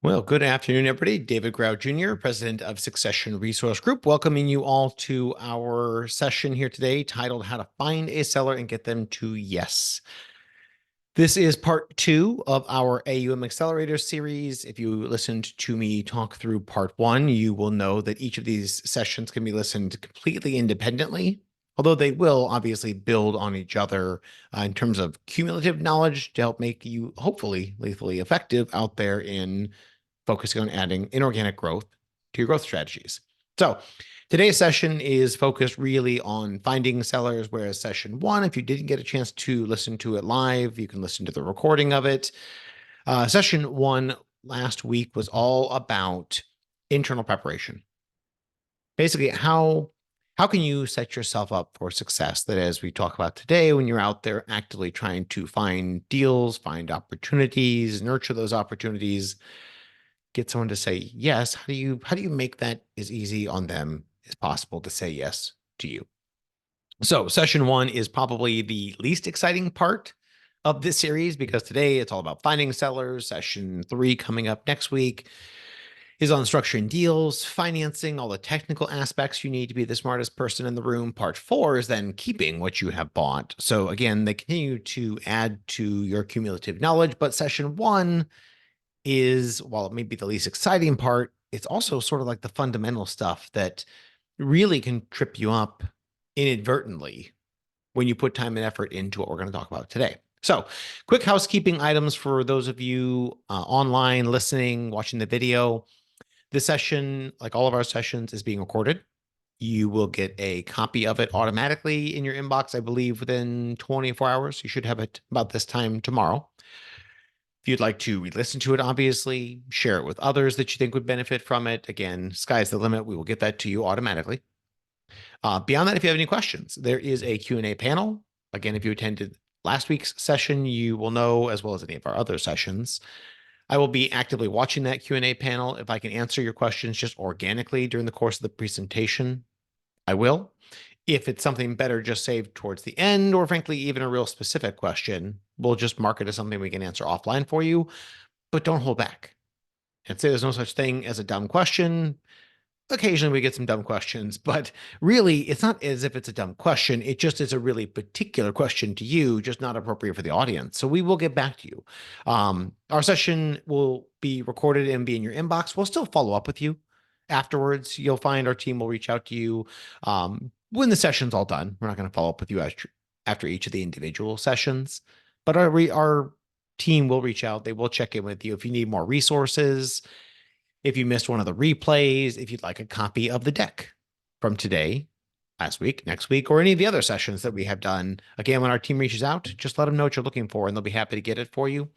Well, good afternoon, everybody. David Grau Jr., President of Succession Resource Group, welcoming you all to our session here today titled How to Find a Seller and Get Them to Yes. This is part 2 of our AUM Accelerator series. If you listened to me talk through part 1, you will know that each of these sessions can be listened completely independently, although they will obviously build on each other in terms of cumulative knowledge to help make you hopefully lethally effective out there in focusing on adding inorganic growth to your growth strategies. So today's session is focused really on finding sellers, whereas session 1, if you didn't get a chance to listen to it live, you can listen to the recording of it. Session 1 last week was all about internal preparation. Basically, how can you set yourself up for success? That as we talk about today, when you're out there actively trying to find deals, find opportunities, nurture those opportunities, get someone to say yes. How do you make that as easy on them as possible to say yes to you? So session 1 is probably the least exciting part of this series because today it's all about finding sellers. Session 3 coming up next week is on structuring deals, financing, all the technical aspects you need to be the smartest person in the room. Part 4 is then keeping what you have bought. So again, they continue to add to your cumulative knowledge, but session 1 is, while it may be the least exciting part, it's also sort of like the fundamental stuff that really can trip you up inadvertently when you put time and effort into what we're going to talk about today. So quick housekeeping items for those of you online, listening, watching the video. This session, like all of our sessions, is being recorded. You will get a copy of it automatically in your inbox, I believe, within 24 hours. You should have it about this time tomorrow. If you'd like to re-listen to it, obviously, share it with others that you think would benefit from it. Again, sky's the limit. We will get that to you automatically. Beyond that, if you have any questions, there is a Q&A panel. Again, if you attended last week's session, you will know, as well as any of our other sessions, I will be actively watching that Q&A panel. If I can answer your questions just organically during the course of the presentation, I will. If it's something better just saved towards the end, or frankly, even a real specific question, we'll just mark it as something we can answer offline for you, but don't hold back. And say there's no such thing as a dumb question. Occasionally we get some dumb questions, but really it's not as if it's a dumb question. It just is a really particular question to you, just not appropriate for the audience. So we will get back to you. Our session will be recorded and be in your inbox. We'll still follow up with you afterwards. You'll find our team will reach out to you when the session's all done. We're not going to follow up with you after each of the individual sessions, but our team will reach out. They will check in with you if you need more resources. If you missed one of the replays, if you'd like a copy of the deck from today, last week, next week, or any of the other sessions that we have done, again, when our team reaches out, just let them know what you're looking for, and they'll be happy to get it for you.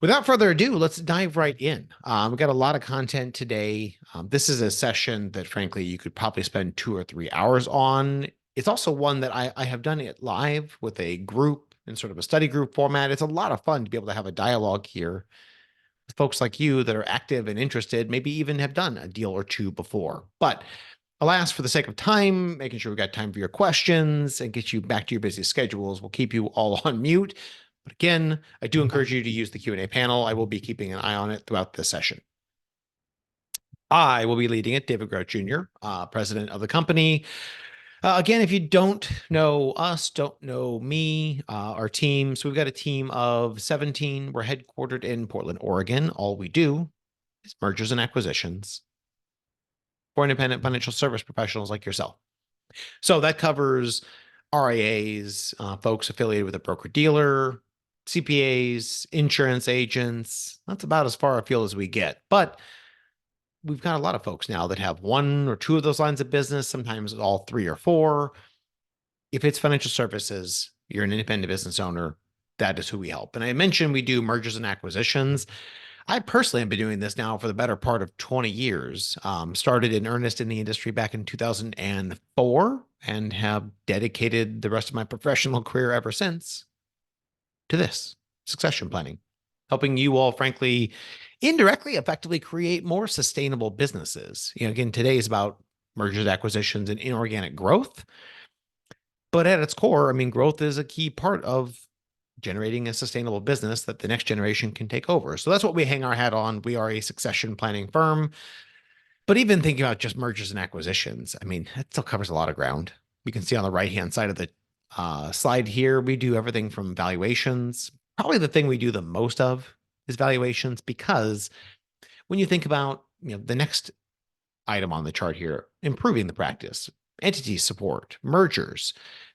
Without further ado, let's dive right in. We've got a lot of content today. This is a session that, frankly, you could probably spend 2 or 3 hours on. It's also one that I have done it live with a group in sort of a study group format. It's a lot of fun to be able to have a dialogue here with folks like you that are active and interested, maybe even have done a deal or two before. But alas, for the sake of time, making sure we've got time for your questions and get you back to your busy schedules, we'll keep you all on mute. But again, I do encourage you to use the Q&A panel. I will be keeping an eye on it throughout the session. I will be leading it, David Grout Jr., president of the company. Again, if you don't know us, don't know me, our team, so we've got a team of 17. We're headquartered in Portland, Oregon. All we do is mergers and acquisitions for independent financial service professionals like yourself. So that covers RIAs, folks affiliated with a broker-dealer, CPAs, insurance agents. That's about as far afield as we get. But we've got a lot of folks now that have 1 or 2 of those lines of business, sometimes all 3 or 4. If it's financial services, you're an independent business owner, that is who we help. And I mentioned we do mergers and acquisitions. I personally have been doing this now for the better part of 20 years. Started in earnest in the industry back in 2004 and have dedicated the rest of my professional career ever since to this, succession planning, helping you all, frankly, indirectly, effectively create more sustainable businesses. Again, today is about mergers, acquisitions, and inorganic growth. But at its core, I mean, growth is a key part of generating a sustainable business that the next generation can take over. So that's what we hang our hat on. We are a succession planning firm. But even thinking about just mergers and acquisitions, I mean, that still covers a lot of ground. You can see on the right-hand side of the slide here, we do everything from valuations. Probably the thing we do the most of is valuations, because when you think about the next item on the chart here, improving the practice, entity support, mergers,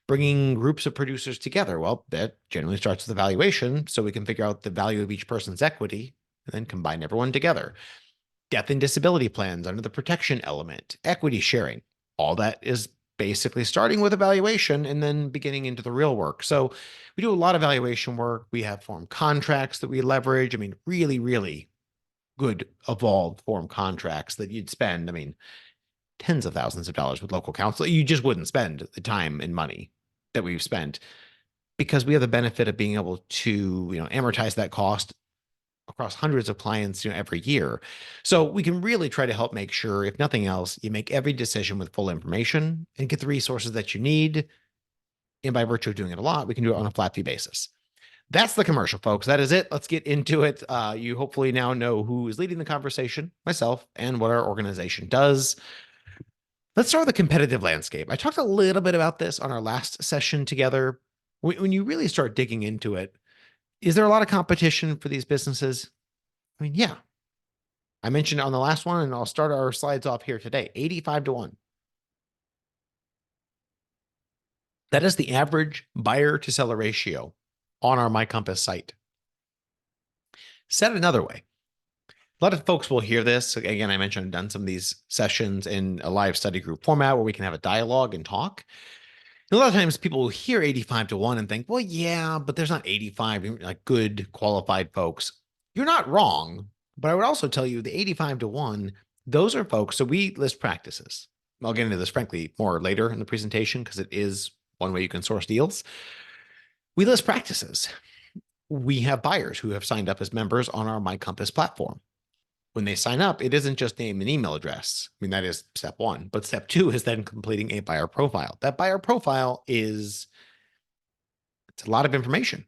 bringing groups of producers together, well, that generally starts with the valuation, so we can figure out the value of each person's equity and then combine everyone together. Death and disability plans under the protection element, equity sharing, all that is basically starting with evaluation and then beginning into the real work. So we do a lot of valuation work. We have form contracts that we leverage. I mean, really, really good evolved form contracts that you'd spend, I mean, tens of thousands of dollars with local counsel. You just wouldn't spend the time and money that we've spent, because we have the benefit of being able to, amortize that cost across hundreds of clients, every year. So we can really try to help make sure, if nothing else, you make every decision with full information and get the resources that you need. And by virtue of doing it a lot, we can do it on a flat fee basis. That's the commercial, folks. That is it. Let's get into it. You hopefully now know who is leading the conversation, myself, and what our organization does. Let's start with the competitive landscape. I talked a little bit about this on our last session together. When you really start digging into it, is there a lot of competition for these businesses? I mean, yeah. I mentioned it on the last one, and I'll start our slides off here today. 85-1. That is the average buyer to seller ratio on our MyCompass site. Said another way, a lot of folks will hear this. Again, I mentioned I've done some of these sessions in a live study group format where we can have a dialogue and talk. And a lot of times people will hear 85-1 and think, well, yeah, but there's not 85 like good qualified folks. You're not wrong, but I would also tell you the 85-1, those are folks. So we list practices. I'll get into this, frankly, more later in the presentation, because it is one way you can source deals. We list practices. We have buyers who have signed up as members on our MyCompass platform. When they sign up, it isn't just name and email address. I mean, that is step one. But step two is then completing a buyer profile. That buyer profile it's a lot of information.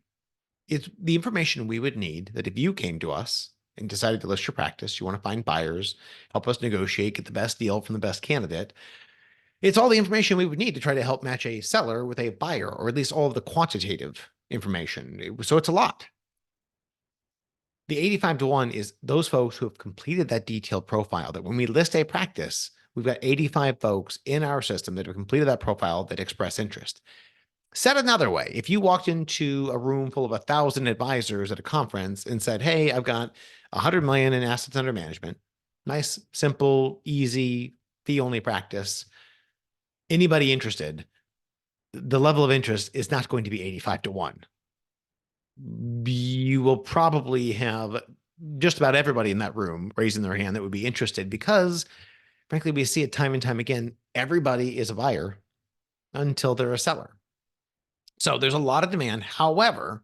It's the information we would need that if you came to us and decided to list your practice, you want to find buyers, help us negotiate, get the best deal from the best candidate. It's all the information we would need to try to help match a seller with a buyer, or at least all of the quantitative information. So it's a lot. The 85-1 is those folks who have completed that detailed profile, that when we list a practice, we've got 85 folks in our system that have completed that profile that express interest. Said another way, if you walked into a room full of 1,000 advisors at a conference and said, hey, I've got 100 million in assets under management, nice, simple, easy, fee-only practice, anybody interested, the level of interest is not going to be 85-1. You will probably have just about everybody in that room raising their hand that would be interested, because frankly, we see it time and time again. Everybody is a buyer until they're a seller. So there's a lot of demand. However,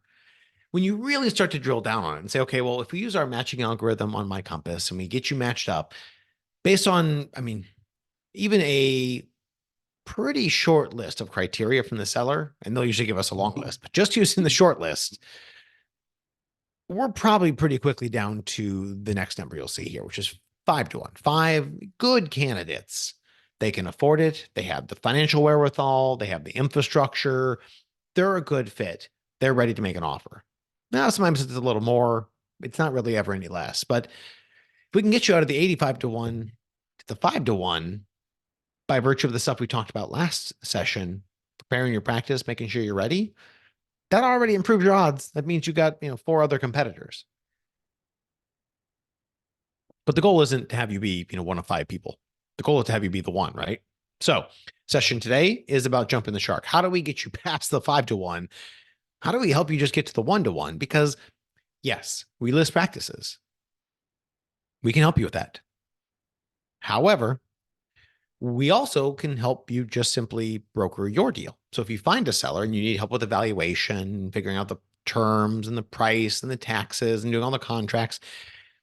when you really start to drill down on it and say, okay, well, if we use our matching algorithm on MyCompass and we get you matched up based on, I mean, even a pretty short list of criteria from the seller, and they'll usually give us a long list, but just using the short list, we're probably pretty quickly down to the next number you'll see here, which is 5-1. 5 good candidates. They can afford it. They have the financial wherewithal. They have the infrastructure. They're a good fit. They're ready to make an offer. Now, sometimes it's a little more. It's not really ever any less. But if we can get you out of the 85-1 to the 5-1, by virtue of the stuff we talked about last session, preparing your practice, making sure you're ready, that already improves your odds. That means you got, 4 other competitors. But the goal isn't to have you be, one of 5 people. The goal is to have you be the one, right? So session today is about jumping the shark. How do we get you past the 5-1? How do we help you just get to the 1-1? Because yes, we list practices. We can help you with that. However, we also can help you just simply broker your deal. So if you find a seller and you need help with evaluation, figuring out the terms and the price and the taxes and doing all the contracts,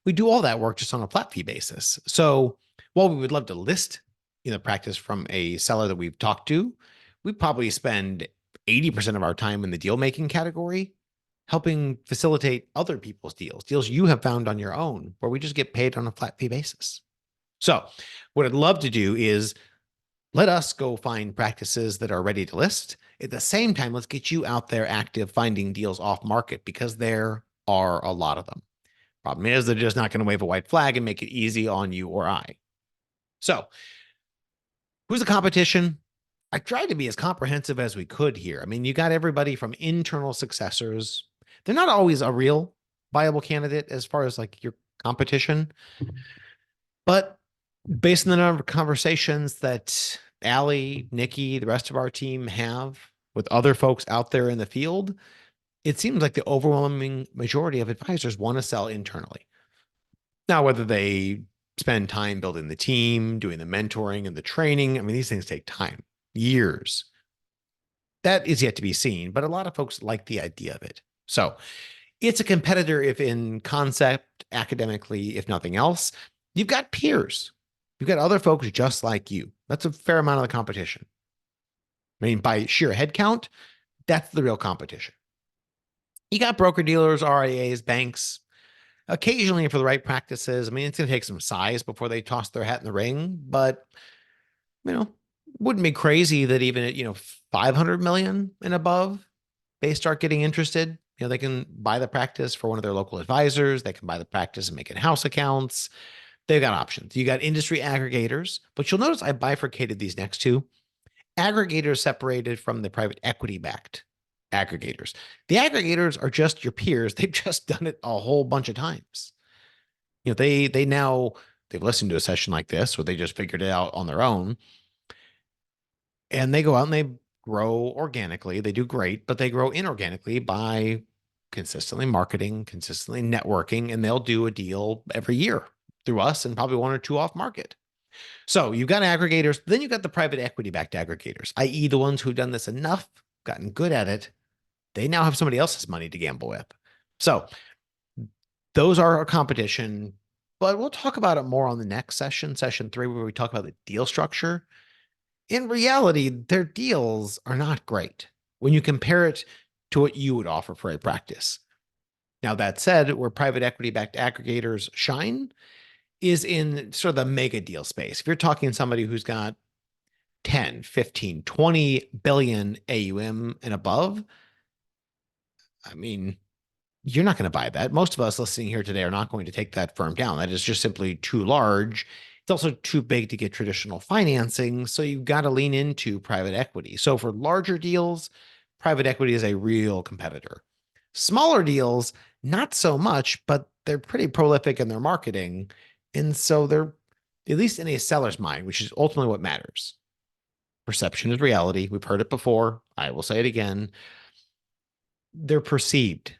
we do all that work just on a flat fee basis. So while we would love to list, practice from a seller that we've talked to, we probably spend 80% of our time in the deal making category. helping facilitate other people's deals you have found on your own, where we just get paid on a flat fee basis. So what I'd love to do is let us go find practices that are ready to list. At the same time, let's get you out there active finding deals off market, because there are a lot of them. Problem is, they're just not going to wave a white flag and make it easy on you or I. So who's the competition? I tried to be as comprehensive as we could here. I mean, you got everybody from internal successors. They're not always a real viable candidate as far as like your competition, but based on the number of conversations that Allie, Nikki, the rest of our team have with other folks out there in the field, it seems like the overwhelming majority of advisors want to sell internally. Now, whether they spend time building the team, doing the mentoring and the training, I mean, these things take time, years. That is yet to be seen, but a lot of folks like the idea of it. So it's a competitor, if in concept, academically, if nothing else. You've got peers. You've got other folks just like you. That's a fair amount of the competition. I mean, by sheer head count, that's the real competition. You got broker dealers, RIAs, banks. Occasionally, for the right practices, I mean, it's going to take some size before they toss their hat in the ring, but, wouldn't be crazy that even at, 500 million and above, they start getting interested. They can buy the practice for one of their local advisors. They can buy the practice and make it house accounts. They've got options. You got industry aggregators, but you'll notice I bifurcated these next two. Aggregators separated from the private equity backed aggregators. The aggregators are just your peers. They've just done it a whole bunch of times. They've listened to a session like this, or they just figured it out on their own. And they go out and they grow organically. They do great, but they grow inorganically by consistently marketing, consistently networking, and they'll do a deal every year through us and probably one or two off market. So you've got aggregators, then you've got the private equity backed aggregators, i.e. the ones who've done this enough, gotten good at it. They now have somebody else's money to gamble with. So those are our competition, but we'll talk about it more on the next session, session 3, where we talk about the deal structure. In reality, their deals are not great when you compare it to what you would offer for a practice. Now, that said, where private equity backed aggregators shine is in sort of the mega deal space. If you're talking somebody who's got 10, 15, 20 billion AUM and above, I mean, you're not going to buy that. Most of us listening here today are not going to take that firm down. That is just simply too large. It's also too big to get traditional financing. So you've got to lean into private equity. So for larger deals, private equity is a real competitor. Smaller deals, not so much, but they're pretty prolific in their marketing. And so they're, at least in a seller's mind, which is ultimately what matters. Perception is reality. We've heard it before. I will say it again. They're perceived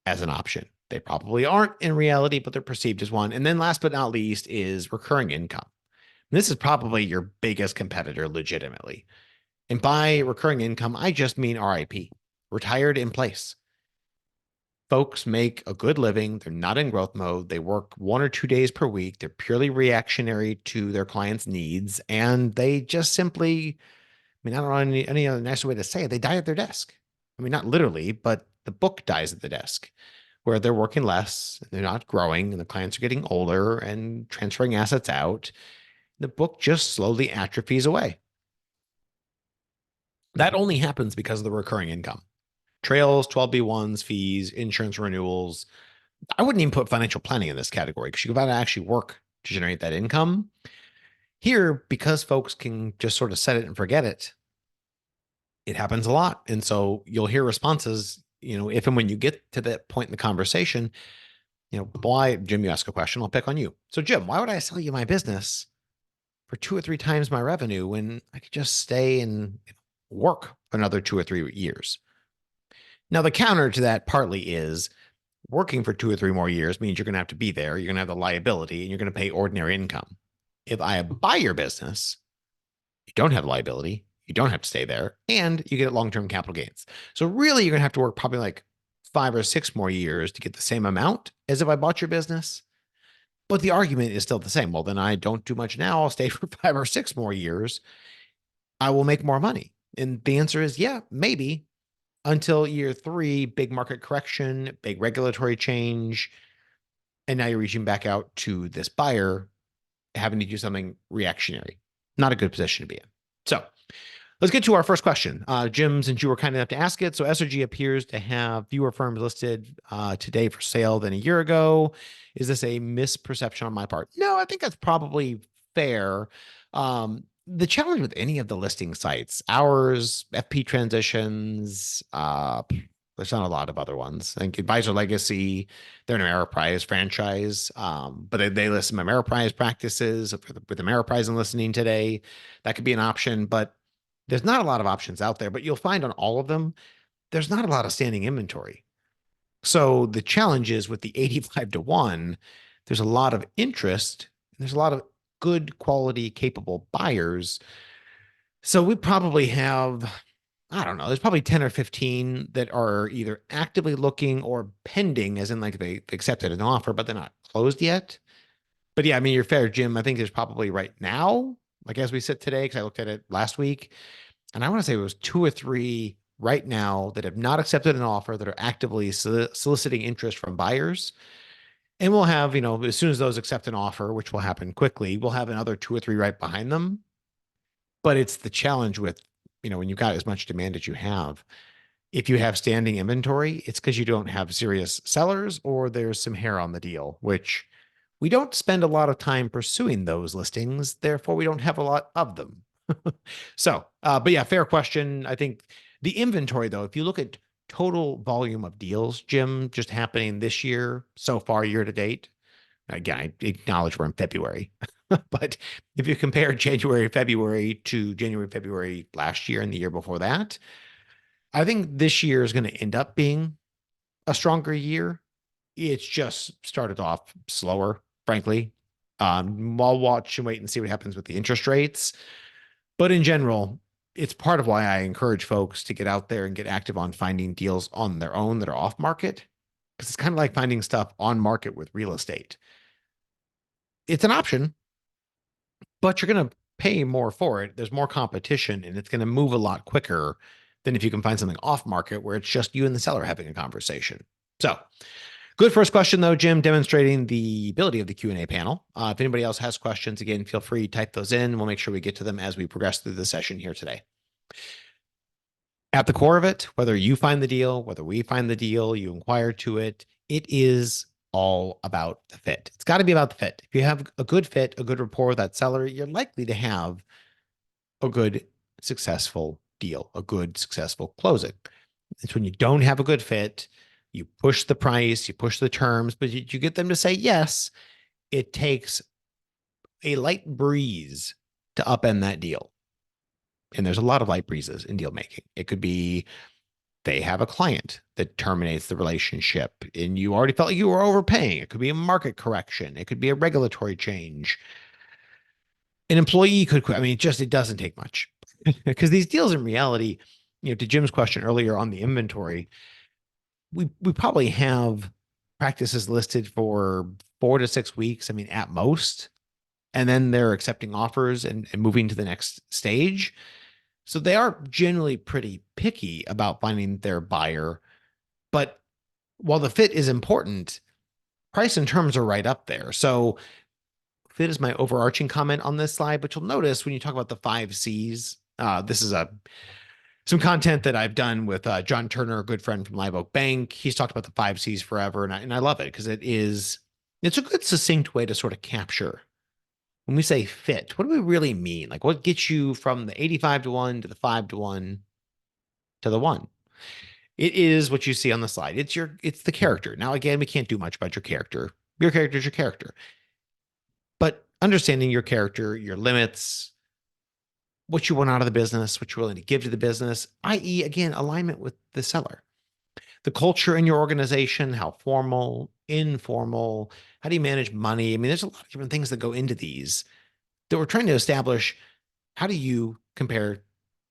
as an option. They probably aren't in reality, but they're perceived as one. And then last but not least is recurring income. And this is probably your biggest competitor legitimately. And by recurring income, I just mean RIP, retired in place. Folks make a good living. They're not in growth mode. They work 1 or 2 days per week. They're purely reactionary to their clients' needs. And they just simply, I don't know any other nicer way to say it, they die at their desk. Not literally, but the book dies at the desk, where they're working less, they're not growing, and the clients are getting older and transferring assets out. The book just slowly atrophies away. That only happens because of the recurring income. Trails, 12B1s, fees, insurance renewals. I wouldn't even put financial planning in this category, because you've got to actually work to generate that income. Here, because folks can just sort of set it and forget it, it happens a lot. And so you'll hear responses, if and when you get to that point in the conversation, why, Jim, you ask a question, I'll pick on you. So Jim, why would I sell you my business for 2 or 3 times my revenue when I could just stay and work for another 2 or 3 years? Now, the counter to that partly is working for 2 or 3 more years means you're going to have to be there. You're going to have the liability and you're going to pay ordinary income. If I buy your business, you don't have liability. You don't have to stay there, and you get long-term capital gains. So really, you're going to have to work probably like 5 or 6 more years to get the same amount as if I bought your business. But the argument is still the same. Well, then I don't do much now. I'll stay for 5 or 6 more years. I will make more money. And the answer is, yeah, maybe. until year 3, big market correction, big regulatory change. And now you're reaching back out to this buyer having to do something reactionary. Not a good position to be in. So let's get to our first question. Jim, since you were kind enough to ask it, so SRG appears to have fewer firms listed today for sale than a year ago. Is this a misperception on my part? No, I think that's probably fair. The challenge with any of the listing sites, ours, FP Transitions, there's not a lot of other ones. I think Advisor Legacy, they're an Ameriprise franchise, but they list some Ameriprise practices with Ameriprise and listening today. That could be an option, but there's not a lot of options out there. But you'll find on all of them, there's not a lot of standing inventory. So the challenge is with the 85 to 1, there's a lot of interest. There's a lot of good quality, capable buyers. So we probably have, I don't know, there's probably 10 or 15 that are either actively looking or pending, as in like they accepted an offer, but they're not closed yet. But yeah, I mean, you're fair, Jim. I think there's probably right now, like as we sit today, because I looked at it last week, and I want to say it was 2 or 3 right now that have not accepted an offer that are actively soliciting interest from buyers. And we'll have, as soon as those accept an offer, which will happen quickly, we'll have another 2 or 3 right behind them. But it's the challenge with, when you've got as much demand as you have, if you have standing inventory, it's because you don't have serious sellers or there's some hair on the deal, which we don't spend a lot of time pursuing those listings. Therefore, we don't have a lot of them. So, but yeah, fair question. I think the inventory, though, if you look at total volume of deals, Jim, just happening this year, so far year to date, again, I acknowledge we're in February, but if you compare January, February to January, February last year and the year before that, I think this year is going to end up being a stronger year. It's just started off slower, frankly. I'll watch and wait and see what happens with the interest rates. But in general, it's part of why I encourage folks to get out there and get active on finding deals on their own that are off market. Because it's kind of like finding stuff on market with real estate. It's an option, but you're going to pay more for it. There's more competition and it's going to move a lot quicker than if you can find something off market where it's just you and the seller having a conversation. So good first question, though, Jim, demonstrating the ability of the Q&A panel. If anybody else has questions, again, feel free to type those in. We'll make sure we get to them as we progress through the session here today. At the core of it, whether you find the deal, whether we find the deal, you inquire to it, it is all about the fit. It's got to be about the fit. If you have a good fit, a good rapport with that seller, you're likely to have a good, successful deal, a good, successful closing. It's when you don't have a good fit, you push the price, you push the terms, but you get them to say yes. It takes a light breeze to upend that deal. And there's a lot of light breezes in deal making. It could be they have a client that terminates the relationship and you already felt like you were overpaying. It could be a market correction. It could be a regulatory change. An employee could quit. I mean, it doesn't take much because these deals in reality, to Jim's question earlier on the inventory, we probably have practices listed for 4 to 6 weeks. I mean, at most, and then they're accepting offers and moving to the next stage. So they are generally pretty picky about finding their buyer. But while the fit is important, price and terms are right up there. So fit is my overarching comment on this slide, but you'll notice when you talk about the 5 C's, this is some content that I've done with John Turner, a good friend from Live Oak Bank. He's talked about the 5 C's forever, and I love it because it's a good succinct way to sort of capture when we say fit, what do we really mean? Like what gets you from the 85 to 1 to the 5 to 1 to the 1? It is what you see on the slide. It's the character. Now, again, we can't do much about your character. Your character is your character. But understanding your character, your limits, what you want out of the business, what you're willing to give to the business, i.e., again, alignment with the seller. The culture in your organization, how formal, informal, how do you manage money? I mean, there's a lot of different things that go into these that we're trying to establish. How do you compare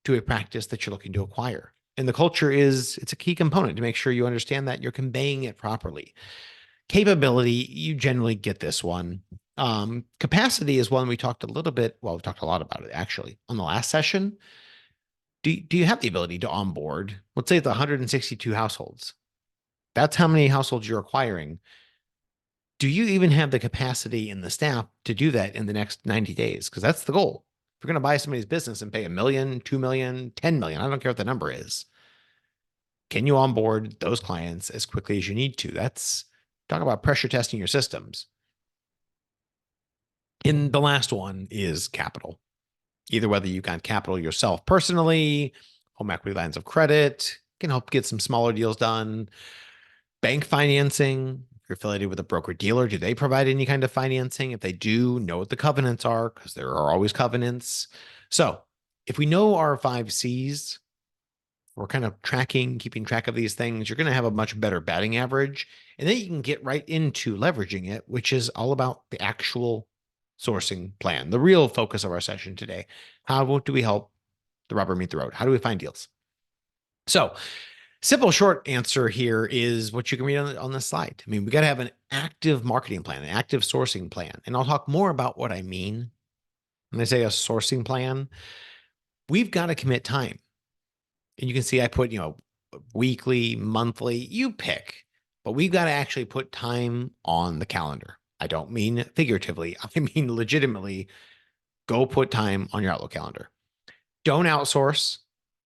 to a practice that you're looking to acquire? And the culture it's a key component to make sure you understand that you're conveying it properly. Capability, you generally get this one. Capacity is one we talked a lot about it actually on the last session. Do you have the ability to onboard, let's say it's 162 households? That's how many households you're acquiring. Do you even have the capacity in the staff to do that in the next 90 days? Because that's the goal. If you're going to buy somebody's business and pay $1 million, 2 million, 10 million, I don't care what the number is. Can you onboard those clients as quickly as you need to? That's talk about pressure testing your systems. And the last one is capital. Either whether you got capital yourself personally, home equity lines of credit can help get some smaller deals done. Bank financing, if you're affiliated with a broker dealer, do they provide any kind of financing? If they do, know what the covenants are, because there are always covenants. So if we know our 5 Cs, we're kind of keeping track of these things, you're going to have a much better batting average. And then you can get right into leveraging it, which is all about the actual sourcing plan, the real focus of our session today. How do we help the rubber meet the road? How do we find deals? So, simple short answer here is what you can read on this slide. I mean, we got to have an active marketing plan, an active sourcing plan. And I'll talk more about what I mean when I say a sourcing plan. We've got to commit time. And you can see I put, weekly, monthly, you pick, but we've got to actually put time on the calendar. I don't mean figuratively. I mean legitimately. Go put time on your Outlook calendar. Don't outsource.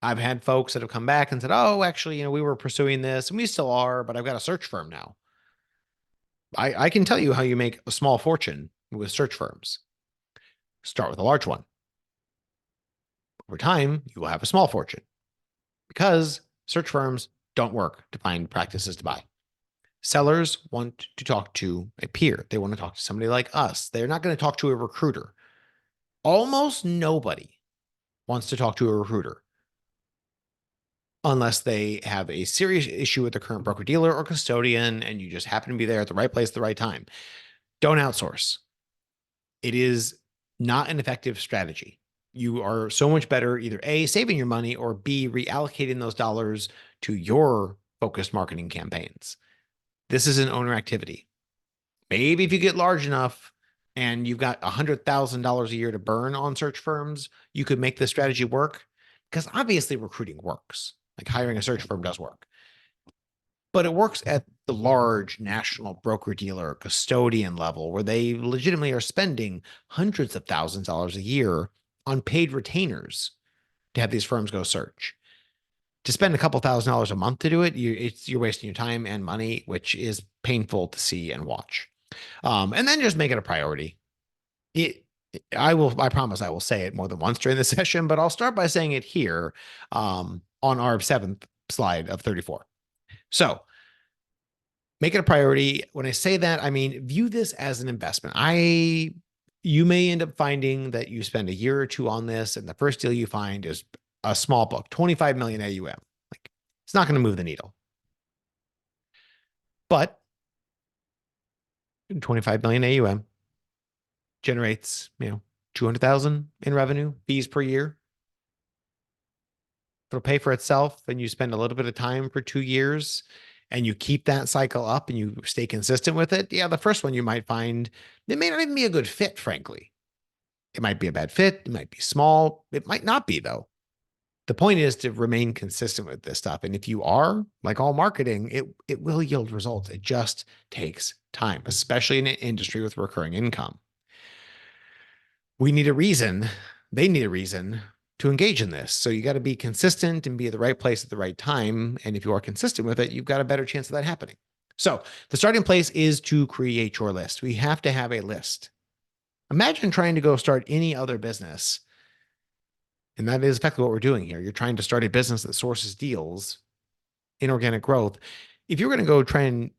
I've had folks that have come back and said, oh, actually, we were pursuing this and we still are, but I've got a search firm now. I can tell you how you make a small fortune with search firms. Start with a large one. Over time, you will have a small fortune because search firms don't work to find practices to buy. Sellers want to talk to a peer. They want to talk to somebody like us. They're not going to talk to a recruiter. Almost nobody wants to talk to a recruiter unless they have a serious issue with the current broker dealer or custodian and you just happen to be there at the right place at the right time. Don't outsource. It is not an effective strategy. You are so much better either A, saving your money, or B, reallocating those dollars to your focused marketing campaigns. This is an owner activity. Maybe if you get large enough and you've got $100,000 a year to burn on search firms, you could make this strategy work, because obviously recruiting works. Like hiring a search firm does work. But it works at the large national broker dealer custodian level where they legitimately are spending hundreds of thousands of dollars a year on paid retainers to have these firms go search. To spend a couple $1,000s a month to do it, you're wasting your time and money, which is painful to see and watch. And then just make it a priority. I promise I will say it more than once during the session, but I'll start by saying it here on our 7th slide of 34. So make it a priority. When I say that, I mean, view this as an investment. You may end up finding that you spend a year or two on this, and the first deal you find is a small book, 25 million AUM. Like, it's not going to move the needle. But 25 million AUM generates, 200,000 in revenue, fees per year. It'll pay for itself, and you spend a little bit of time for 2 years and you keep that cycle up and you stay consistent with it. Yeah, the first one you might find, it may not even be a good fit, frankly. It might be a bad fit. It might be small. It might not be, though. The point is to remain consistent with this stuff. And if you are, like all marketing, it will yield results. It just takes time, especially in an industry with recurring income. We need a reason. They need a reason to engage in this. So you got to be consistent and be at the right place at the right time. And if you are consistent with it, you've got a better chance of that happening. So the starting place is to create your list. We have to have a list. Imagine trying to go start any other business. And that is exactly what we're doing here. You're trying to start a business that sources deals, inorganic growth. If you're going to go try and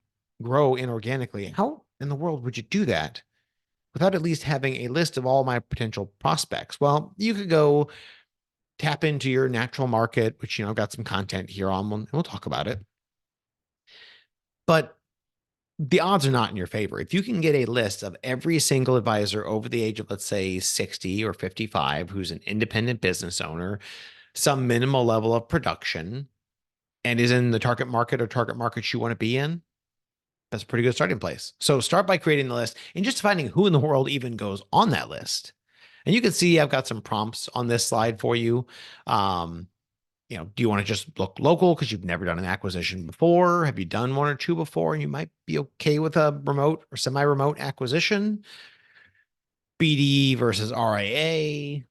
grow inorganically, how in the world would you do that without at least having a list of all my potential prospects? Well, you could go tap into your natural market, which, I've got some content here on, and we'll talk about it. But the odds are not in your favor. If you can get a list of every single advisor over the age of, let's say, 60 or 55, who's an independent business owner, some minimal level of production, and is in the target market or target markets you want to be in, that's a pretty good starting place. So start by creating the list and just finding who in the world even goes on that list. And you can see I've got some prompts on this slide for you. Do you want to just look local because you've never done an acquisition before? Have you done one or two before and you might be okay with a remote or semi-remote acquisition? BD versus RIA.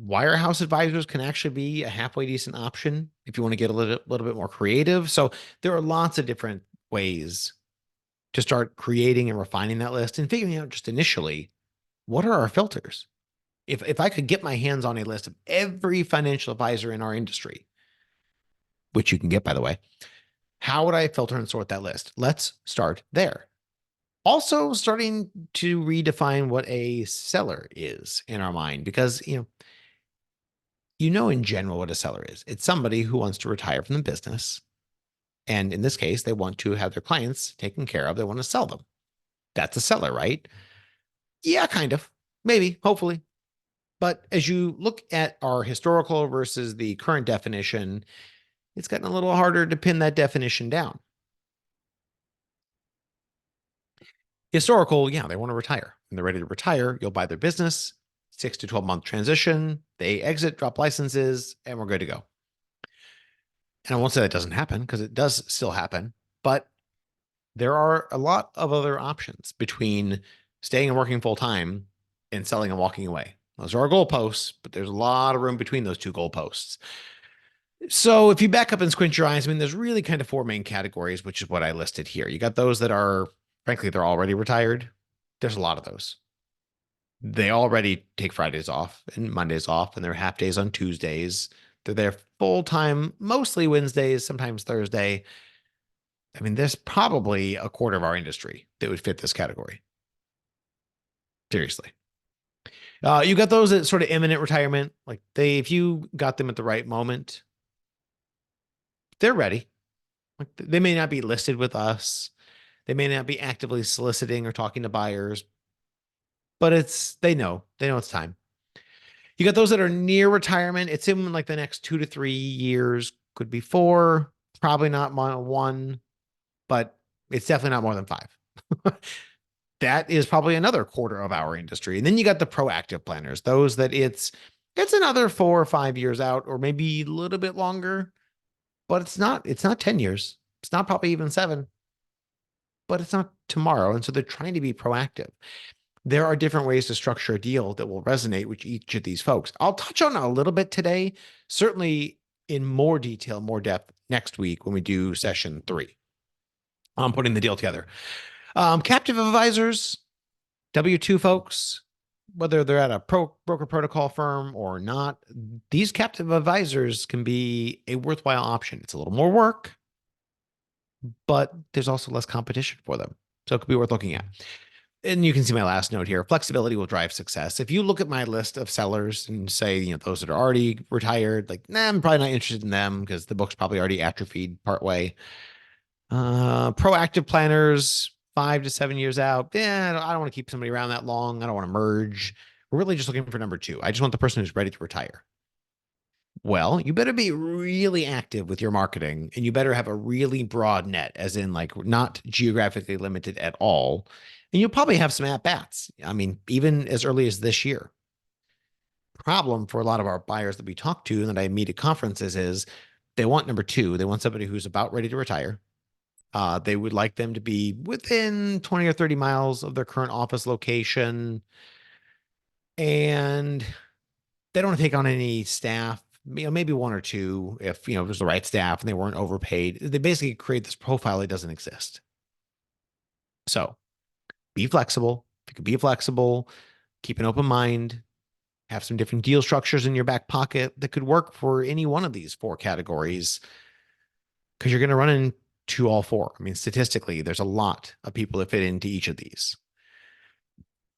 Wirehouse advisors can actually be a halfway decent option if you want to get a little bit more creative. So there are lots of different ways to start creating and refining that list and figuring out just initially, what are our filters? If I could get my hands on a list of every financial advisor in our industry, which you can get, by the way, how would I filter and sort that list? Let's start there. Also, starting to redefine what a seller is in our mind, because in general what a seller is. It's somebody who wants to retire from the business. And in this case, they want to have their clients taken care of. They want to sell them. That's a seller, right? Yeah, kind of. Maybe, hopefully. But as you look at our historical versus the current definition, it's gotten a little harder to pin that definition down. Historical, yeah, they want to retire. When they're ready to retire, you'll buy their business, 6 to 12-month transition, they exit, drop licenses, and we're good to go. And I won't say that doesn't happen because it does still happen, but there are a lot of other options between staying and working full time and selling and walking away. Those are our goalposts, but there's a lot of room between those two goalposts. So if you back up and squint your eyes, there's really kind of four main categories, which is what I listed here. You got those that are, frankly, they're already retired. There's a lot of those. They already take Fridays off and Mondays off, and they're half days on Tuesdays. They're there full time, mostly Wednesdays, sometimes Thursday. There's probably a quarter of our industry that would fit this category. Seriously. You got those at sort of imminent retirement. Like if you got them at the right moment, they're ready. Like they may not be listed with us. They may not be actively soliciting or talking to buyers, but they know it's time. You got those that are near retirement. It's in like the next 2 to 3 years, could be 4, probably not one, but it's definitely not more than 5. That is probably another quarter of our industry. And then you got the proactive planners, those that it's another 4 or 5 years out, or maybe a little bit longer, but it's not 10 years. It's not probably even 7, but it's not tomorrow. And so they're trying to be proactive. There are different ways to structure a deal that will resonate with each of these folks. I'll touch on a little bit today, certainly in more detail, more depth next week when we do session 3. I'm putting the deal together. Captive advisors, W-2 folks, whether they're at a broker protocol firm or not, these captive advisors can be a worthwhile option. It's a little more work, but there's also less competition for them. So it could be worth looking at. And you can see my last note here. Flexibility will drive success. If you look at my list of sellers and say, those that are already retired, like, I'm probably not interested in them because the book's probably already atrophied partway. Proactive planners, 5 to 7 years out. I don't want to keep somebody around that long. I don't want to merge. We're really just looking for number 2. I just want the person who's ready to retire. Well, you better be really active with your marketing, and you better have a really broad net, as in like not geographically limited at all. And you'll probably have some at-bats. Even as early as this year. Problem for a lot of our buyers that we talk to and that I meet at conferences is they want number 2. They want somebody who's about ready to retire. They would like them to be within 20 or 30 miles of their current office location. And they don't want to take on any staff, maybe 1 or 2 if, it was the right staff and they weren't overpaid. They basically create this profile that doesn't exist. So be flexible. If you can be flexible, keep an open mind, have some different deal structures in your back pocket that could work for any one of these 4 categories, because you're going to run into all 4. Statistically, there's a lot of people that fit into each of these.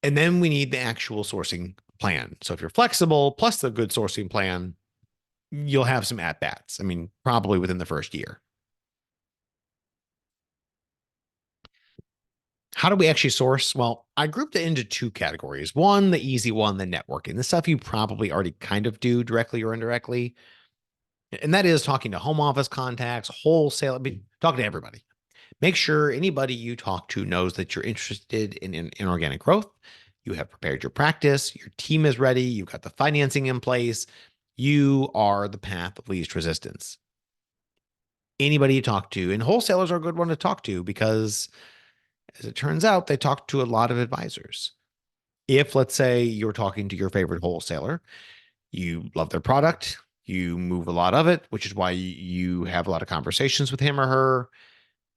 And then we need the actual sourcing plan. So if you're flexible plus the good sourcing plan, you'll have some at-bats. Probably within the first year. How do we actually source? Well, I grouped it into 2 categories. One, the easy one, the networking, the stuff you probably already kind of do directly or indirectly. And that is talking to home office contacts, wholesale, talking to everybody. Make sure anybody you talk to knows that you're interested in inorganic growth. You have prepared your practice. Your team is ready. You've got the financing in place. You are the path of least resistance. Anybody you talk to, and wholesalers are a good one to talk to because, as it turns out, they talk to a lot of advisors. If, let's say, you're talking to your favorite wholesaler, you love their product, you move a lot of it, which is why you have a lot of conversations with him or her,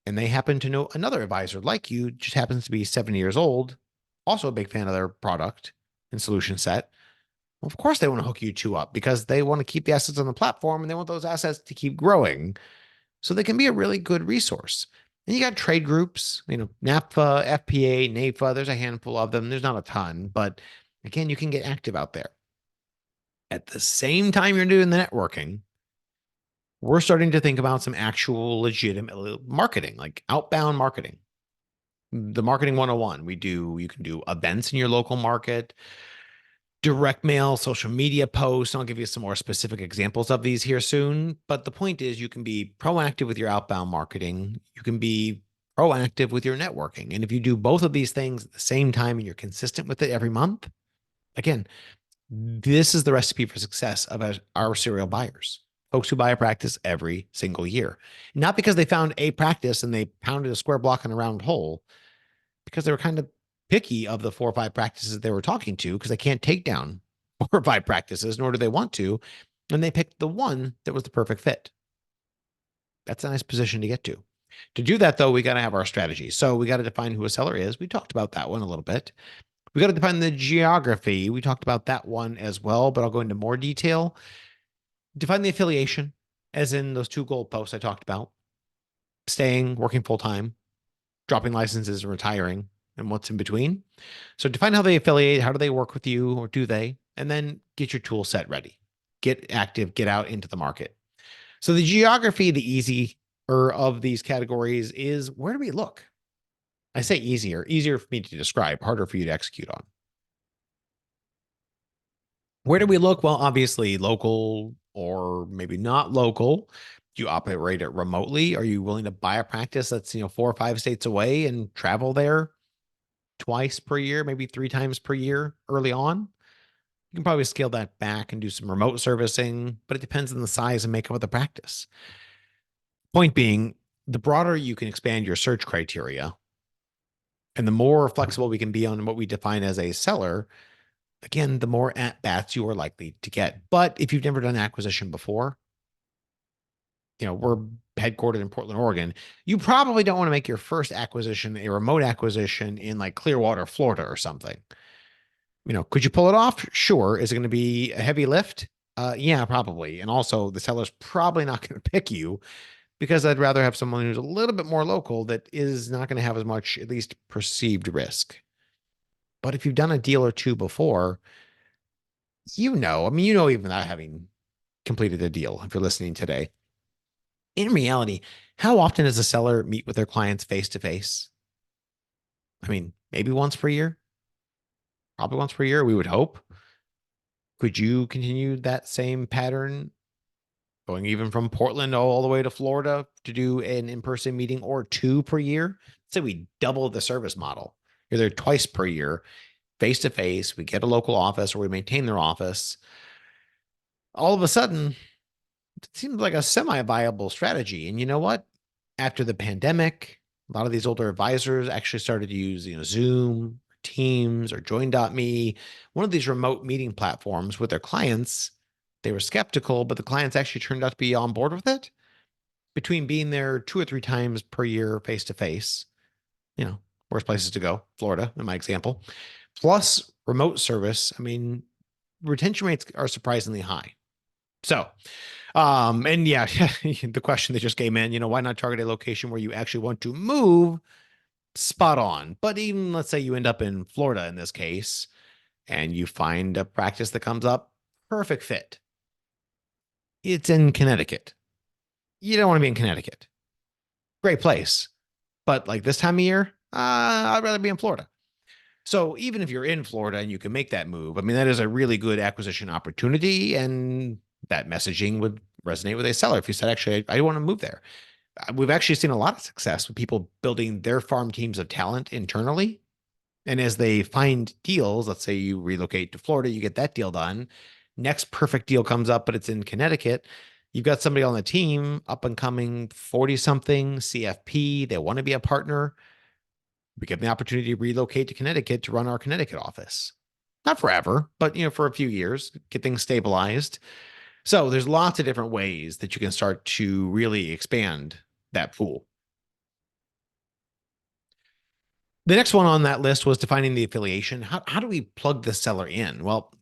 and they happen to know another advisor like you, just happens to be 70 years old, also a big fan of their product and solution set. Well, of course, they want to hook you two up because they want to keep the assets on the platform and they want those assets to keep growing. So they can be a really good resource. And you got trade groups, NAPFA, FPA, NAPFA. There's a handful of them. There's not a ton, but again, you can get active out there. At the same time you're doing the networking, we're starting to think about some actual legitimate marketing, like outbound marketing. The marketing 101, you can do events in your local market, direct mail, social media posts. I'll give you some more specific examples of these here soon. But the point is, you can be proactive with your outbound marketing. You can be proactive with your networking. And if you do both of these things at the same time and you're consistent with it every month, again, this is the recipe for success of our serial buyers, folks who buy a practice every single year. Not because they found a practice and they pounded a square block in a round hole, because they were kind of picky of the 4 or 5 practices they were talking to because they can't take down 4 or 5 practices, nor do they want to. And they picked the one that was the perfect fit. That's a nice position to get to. To do that, though, we got to have our strategy. So we got to define who a seller is. We talked about that one a little bit. We got to define the geography. We talked about that one as well, but I'll go into more detail. Define the affiliation, as in those 2 goalposts I talked about: staying, working full time, dropping licenses, and retiring, and what's in between. So define how they affiliate, how do they work with you, or do they? And then get your tool set ready. Get active, get out into the market. So the geography, the easier of these categories is, where do we look? I say easier for me to describe, harder for you to execute on. Where do we look? Well, obviously local or maybe not local. Do you operate it remotely? Are you willing to buy a practice that's 4 or 5 states away and travel there twice per year, maybe 3 times per year early on? You can probably scale that back and do some remote servicing, but it depends on the size and makeup of the practice. Point being, the broader you can expand your search criteria and the more flexible we can be on what we define as a seller, again, the more at-bats you are likely to get. But if you've never done acquisition before, we're headquartered in Portland, Oregon. You probably don't want to make your first acquisition a remote acquisition in like Clearwater, Florida or something. Could you pull it off? Sure. Is it going to be a heavy lift? Yeah, probably. And also the seller's probably not going to pick you because I'd rather have someone who's a little bit more local that is not going to have as much, at least perceived risk. But if you've done a deal or 2 before, even without having completed a deal, if you're listening today, in reality, how often does a seller meet with their clients face to face? Maybe once per year, probably once per year, we would hope. Could you continue that same pattern, going even from Portland all the way to Florida to do an in-person meeting or 2 per year? Say we double the service model. You're there twice per year, face to face. We get a local office or we maintain their office. All of a sudden, it seems like a semi-viable strategy. And you know what? After the pandemic, a lot of these older advisors actually started to use, Zoom, Teams, or Join.me, one of these remote meeting platforms with their clients. They were skeptical, but the clients actually turned out to be on board with it. Between being there 2 or 3 times per year face to face, worst places to go, Florida, in my example, plus remote service, retention rates are surprisingly high. So, and yeah, the question that just came in, why not target a location where you actually want to move? Spot on. But even let's say you end up in Florida in this case, and you find a practice that comes up, perfect fit. It's in Connecticut. You don't want to be in Connecticut. Great place. But like this time of year, I'd rather be in Florida. So even if you're in Florida and you can make that move, that is a really good acquisition opportunity. And that messaging would resonate with a seller. If you said, actually, I want to move there. We've actually seen a lot of success with people building their farm teams of talent internally. And as they find deals, let's say you relocate to Florida, you get that deal done. Next perfect deal comes up, but it's in Connecticut. You've got somebody on the team, up and coming 40 something CFP. They want to be a partner. We give them the opportunity to relocate to Connecticut to run our Connecticut office. Not forever, but for a few years, get things stabilized. So there's lots of different ways that you can start to really expand that pool. The next one on that list was defining the affiliation. How do we plug the seller in? Well,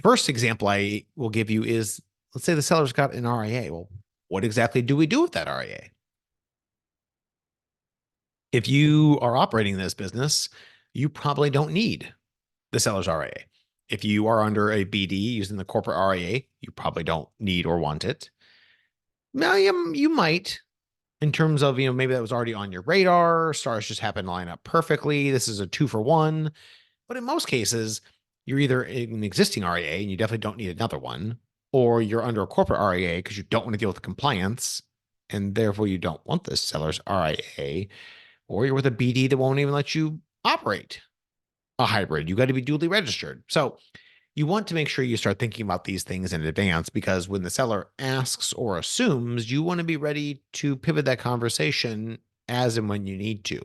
first example I will give you is, let's say the seller's got an RIA. Well, what exactly do we do with that RIA? If you are operating this business, you probably don't need the seller's RIA. If you are under a BD using the corporate RIA, you probably don't need or want it. Now, you might, in terms of, maybe that was already on your radar. Stars just happen to line up perfectly. This is a 2-for-1. But in most cases, you're either an existing RIA and you definitely don't need another one, or you're under a corporate RIA because you don't want to deal with the compliance and therefore you don't want the seller's RIA, or you're with a BD that won't even let you operate a hybrid. You got to be duly registered. So you want to make sure you start thinking about these things in advance, because when the seller asks or assumes, you want to be ready to pivot that conversation as and when you need to.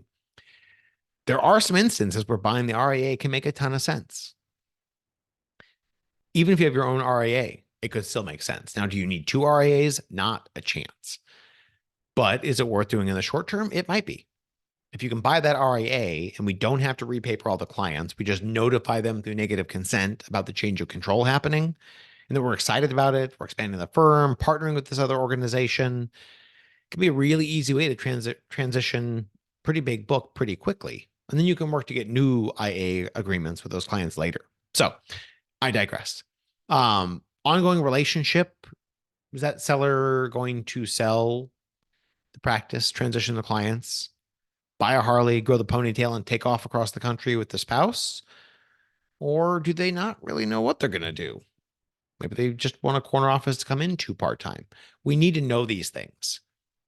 There are some instances where buying the RIA can make a ton of sense. Even if you have your own RIA, it could still make sense. Now, do you need 2 RIAs? Not a chance. But is it worth doing in the short term? It might be. If you can buy that RIA and we don't have to repaper all the clients, we just notify them through negative consent about the change of control happening, and then we're excited about it. We're expanding the firm, partnering with this other organization. It can be a really easy way to transition pretty big book pretty quickly. And then you can work to get new IA agreements with those clients later. So I digress. Ongoing relationship. Is that seller going to sell the practice, transition the clients, buy a Harley, grow the ponytail, and take off across the country with the spouse? Or do they not really know what they're going to do? Maybe they just want a corner office to come into part-time. We need to know these things.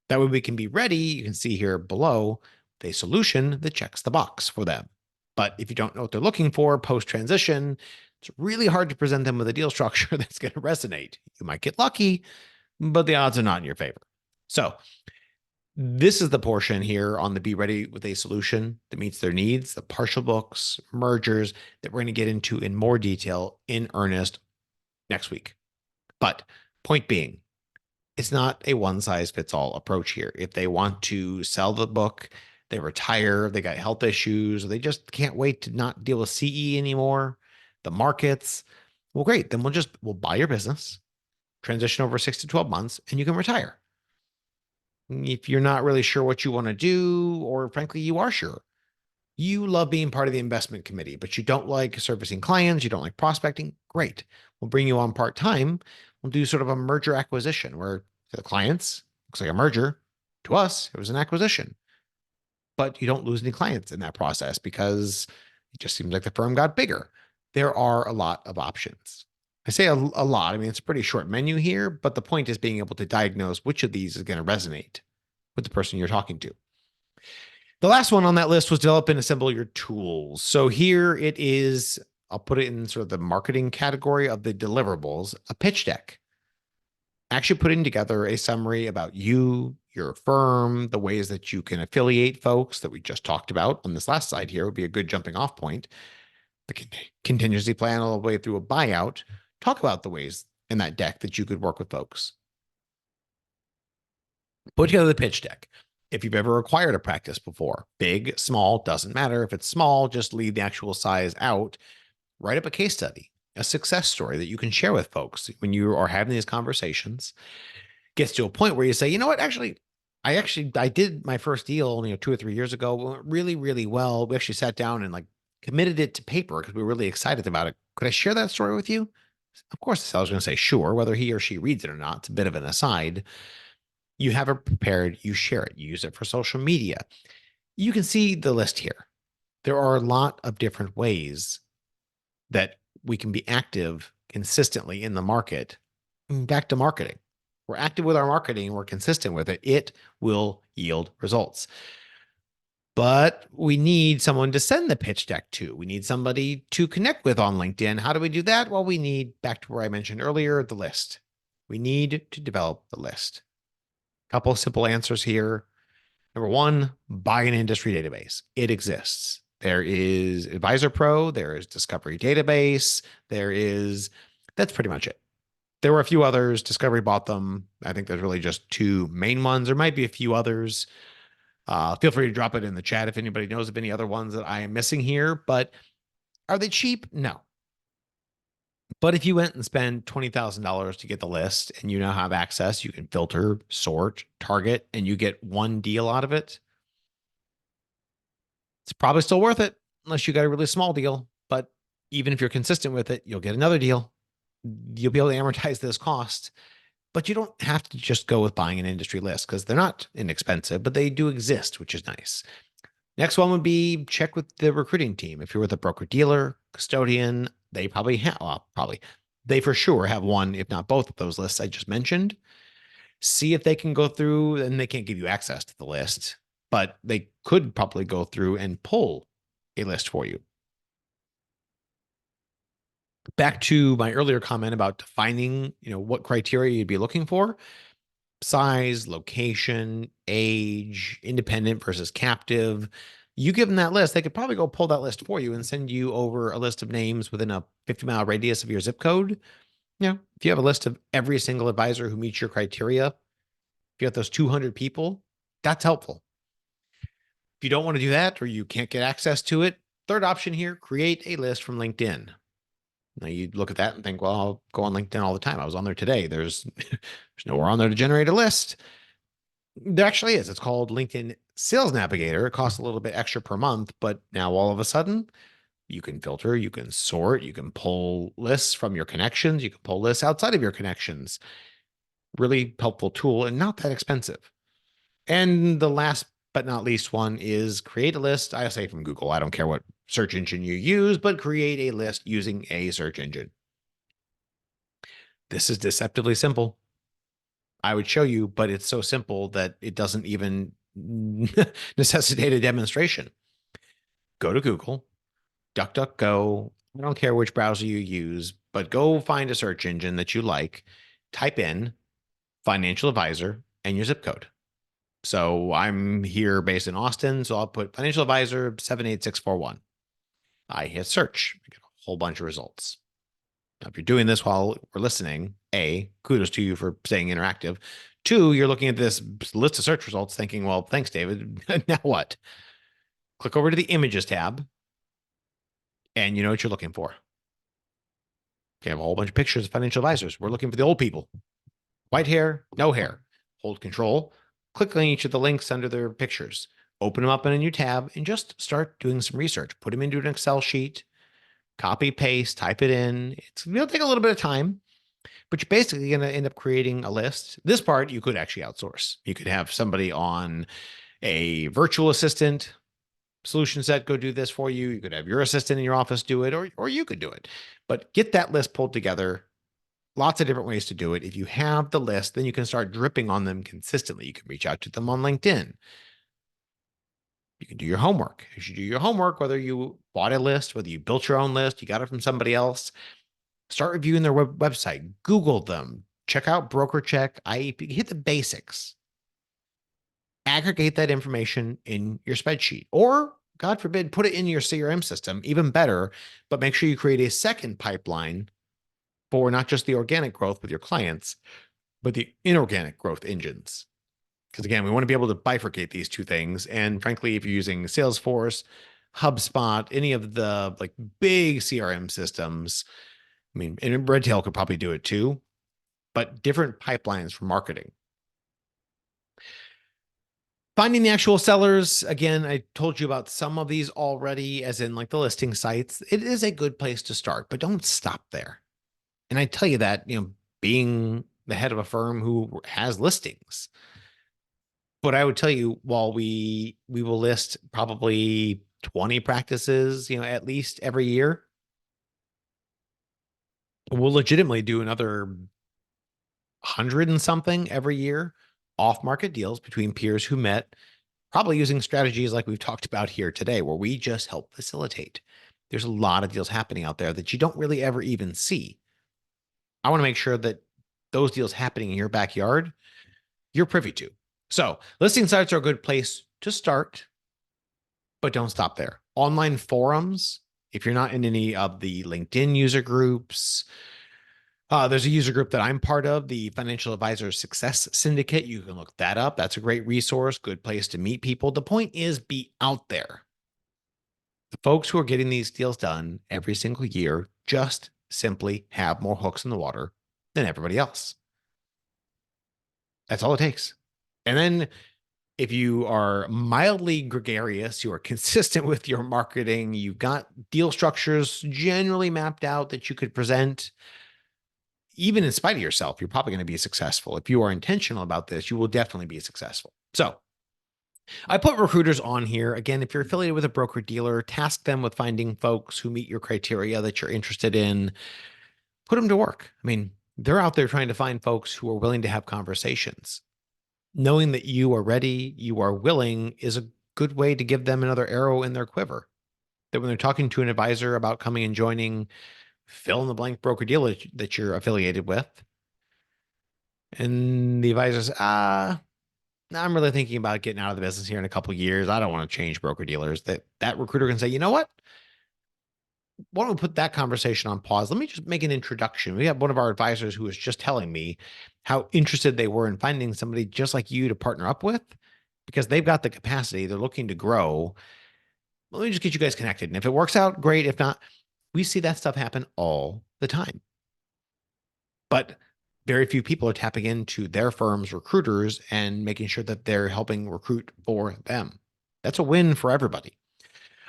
That way we can be ready. You can see here below the solution that checks the box for them. But if you don't know what they're looking for post-transition, it's really hard to present them with a deal structure that's going to resonate. You might get lucky, but the odds are not in your favor. So this is the portion here on the Be Ready with a Solution that meets their needs, the partial books, mergers that we're going to get into in more detail in earnest next week. But point being, it's not a one-size-fits-all approach here. If they want to sell the book, they retire, they got health issues, or they just can't wait to not deal with CE anymore, the markets, well, great. Then we'll buy your business, transition over 6 to 12 months, and you can retire. If you're not really sure what you want to do, or frankly, you are sure, you love being part of the investment committee, but you don't like servicing clients, you don't like prospecting, great. We'll bring you on part-time. We'll do sort of a merger acquisition where to the clients, looks like a merger. To us, it was an acquisition. But you don't lose any clients in that process because it just seems like the firm got bigger. There are a lot of options. I say a lot. I mean, it's a pretty short menu here, but the point is being able to diagnose which of these is going to resonate with the person you're talking to. The last one on that list was develop and assemble your tools. So here it is. I'll put it in sort of the marketing category of the deliverables, a pitch deck. Actually putting together a summary about you, your firm, the ways that you can affiliate folks that we just talked about on this last slide here would be a good jumping off point. The contingency plan all the way through a buyout. Talk about the ways in that deck that you could work with folks. Put together the pitch deck. If you've ever acquired a practice before, big, small, doesn't matter. If it's small, just leave the actual size out. Write up a case study, a success story that you can share with folks when you are having these conversations. Gets to a point where you say, you know what, I did my first deal, 2 or 3 years ago, went really, really well. We actually sat down and like committed it to paper because we were really excited about it. Could I share that story with you? Of course, the seller's going to say, sure, whether he or she reads it or not. It's a bit of an aside. You have it prepared, you share it, you use it for social media. You can see the list here. There are a lot of different ways that we can be active consistently in the market. Back to marketing. We're active with our marketing, we're consistent with it. It will yield results. but we need someone to send the pitch deck to. We need somebody to connect with on LinkedIn. How do we do that? Well, we need, back to where I mentioned earlier, the list. We need to develop the list. A couple of simple answers here. Number one, buy an industry database. It exists. There is Advisor Pro, there is Discovery Database, that's pretty much it. There were a few others. Discovery bought them. I think there's really just two main ones. There might be a few others. Feel free to drop it in the chat if anybody knows of any other ones that I am missing here. But are they cheap? No. But if you went and spent $20,000 to get the list and you now have access, you can filter, sort, target, and you get one deal out of it, it's probably still worth it unless you got a really small deal. But even if you're consistent with it, you'll get another deal. You'll be able to amortize this cost. But you don't have to just go with buying an industry list because they're not inexpensive, but they do exist, which is nice. Next one would be check with the recruiting team. If you're with a broker dealer, custodian, they probably have, they for sure have one, if not both of those lists I just mentioned. See if they can go through, and they can't give you access to the list, but they could probably go through and pull a list for you. Back to my earlier comment about defining, what criteria you'd be looking for: size, location, age, independent versus captive. You give them that list, they could probably go pull that list for you and send you over a list of names within a 50-mile radius of your zip code. If you have a list of every single advisor who meets your criteria, if you have those 200 people, that's helpful. If you don't want to do that or you can't get access to it, third option here, create a list from LinkedIn. Now you look at that and think, well, I'll go on LinkedIn all the time. I was on there today. There's nowhere on there to generate a list. There actually is. It's called LinkedIn Sales Navigator. It costs a little bit extra per month, but now all of a sudden you can filter, you can sort, you can pull lists from your connections, you can pull lists outside of your connections. Really helpful tool and not that expensive. And the last but not least one is create a list. I say from Google. I don't care what search engine you use, but create a list using a search engine. This is deceptively simple. I would show you, but it's so simple that it doesn't even necessitate a demonstration. Go to Google, DuckDuckGo. I don't care which browser you use, but go find a search engine that you like, type in financial advisor and your zip code. So I'm here based in Austin, so I'll put financial advisor 78641. I hit search. I get a whole bunch of results. Now, if you're doing this while we're listening, A, kudos to you for staying interactive. Two, you're looking at this list of search results thinking, well, thanks, David. Now what? Click over to the images tab and you know what you're looking for. You have a whole bunch of pictures of financial advisors. We're looking for the old people. White hair, no hair. Hold control. Click on each of the links under their pictures. Open them up in a new tab and just start doing some research. Put them into an Excel sheet. Copy, paste, type it in. It'll take a little bit of time, but you're basically going to end up creating a list. This part you could actually outsource. You could have somebody on a virtual assistant solution set go do this for you. You could have your assistant in your office do it, or you could do it. But get that list pulled together. Lots of different ways to do it. If you have the list, then you can start dripping on them consistently. You can reach out to them on LinkedIn. You can do your homework. You should do your homework, whether you bought a list, whether you built your own list, you got it from somebody else. Start reviewing their website. Google them. Check out BrokerCheck, IEP. Hit the basics. Aggregate that information in your spreadsheet. Or, God forbid, put it in your CRM system. Even better, but make sure you create a second pipeline for not just the organic growth with your clients, but the inorganic growth engines. Because again, we want to be able to bifurcate these two things. And frankly, if you're using Salesforce, HubSpot, any of the big CRM systems, I mean, and Redtail could probably do it too, but different pipelines for marketing. Finding the actual sellers, again, I told you about some of these already, as in the listing sites. It is a good place to start, but don't stop there. And I tell you that, being the head of a firm who has listings. But I would tell you, while we will list probably 20 practices, at least every year, we'll legitimately do another 100 and something every year, off-market deals between peers who met probably using strategies like we've talked about here today, where we just help facilitate. There's a lot of deals happening out there that you don't really ever even see. I want to make sure that those deals happening in your backyard, you're privy to. So listing sites are a good place to start, but don't stop there. Online forums, if you're not in any of the LinkedIn user groups, there's a user group that I'm part of, the Financial Advisor Success Syndicate. You can look that up. That's a great resource, good place to meet people. The point is, be out there. The folks who are getting these deals done every single year just simply have more hooks in the water than everybody else. That's all it takes. And then if you are mildly gregarious, you are consistent with your marketing, you've got deal structures generally mapped out that you could present, even in spite of yourself, you're probably going to be successful. If you are intentional about this, you will definitely be successful. So I put recruiters on here. Again, if you're affiliated with a broker dealer, task them with finding folks who meet your criteria that you're interested in. Put them to work. I mean, they're out there trying to find folks who are willing to have conversations. Knowing that you are ready, you are willing is a good way to give them another arrow in their quiver. That when they're talking to an advisor about coming and joining, fill in the blank broker dealer that you're affiliated with, and the advisor says, I'm really thinking about getting out of the business here in a couple of years. I don't want to change broker dealers. That recruiter can say, you know what? Why don't we put that conversation on pause? Let me just make an introduction. We have one of our advisors who was just telling me how interested they were in finding somebody just like you to partner up with, because they've got the capacity. They're looking to grow. Let me just get you guys connected. And if it works out, great. If not, we see that stuff happen all the time. But very few people are tapping into their firm's recruiters and making sure that they're helping recruit for them. That's a win for everybody.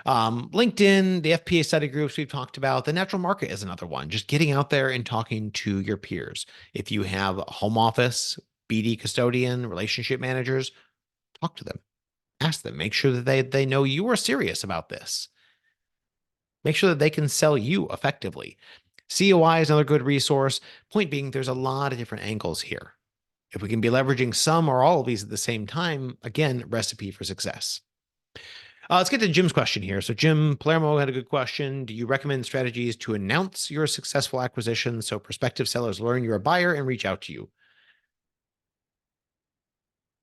LinkedIn, the FPA study groups we've talked about, the natural market is another one. Just getting out there and talking to your peers. If you have a home office, BD custodian, relationship managers, talk to them, ask them, make sure that they know you are serious about this. Make sure that they can sell you effectively. COI is another good resource. Point being, there's a lot of different angles here. If we can be leveraging some or all of these at the same time, again, recipe for success. Let's get to Jim's question here. So Jim Palermo had a good question. Do you recommend strategies to announce your successful acquisition so prospective sellers learn you're a buyer and reach out to you?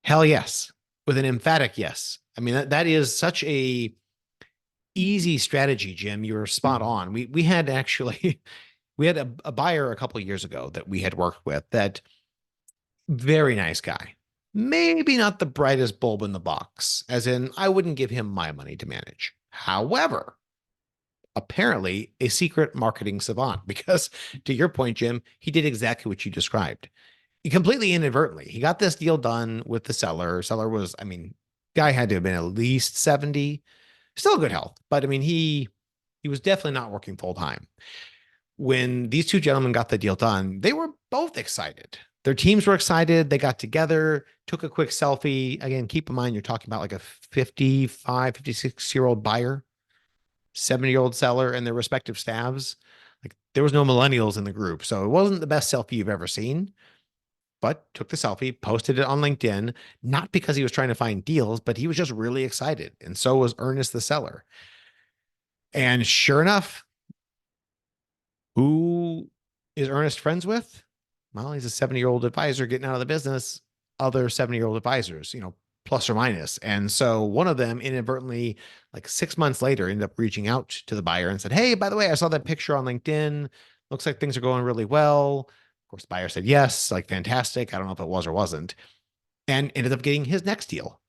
Hell yes, with an emphatic yes. I mean, that is such a easy strategy, Jim. You're spot on. We had actually, we had a buyer a couple of years ago that we had worked with, that very nice guy. Maybe not the brightest bulb in the box, as in I wouldn't give him my money to manage. However, apparently a secret marketing savant, because to your point, Jim, he did exactly what you described. He completely inadvertently, he got this deal done with the seller. Seller was, I mean, guy had to have been at least 70, still good health, but I mean, he was definitely not working full time. When these two gentlemen got the deal done, they were both excited. Their teams were excited. They got together, took a quick selfie. Again, keep in mind, you're talking about like a 55, 56-year-old buyer, 70-year-old seller, and their respective staffs. Like there was no millennials in the group. So it wasn't the best selfie you've ever seen, but took the selfie, posted it on LinkedIn, not because he was trying to find deals, but he was just really excited. And so was Ernest, the seller. And sure enough, who is Ernest friends with? Well, he's a 70-year-old advisor getting out of the business, other 70-year-old advisors, plus or minus. And so one of them inadvertently, like 6 months later, ended up reaching out to the buyer and said, hey, by the way, I saw that picture on LinkedIn. Looks like things are going really well. Of course, the buyer said, yes, like fantastic. I don't know if it was or wasn't. And ended up getting his next deal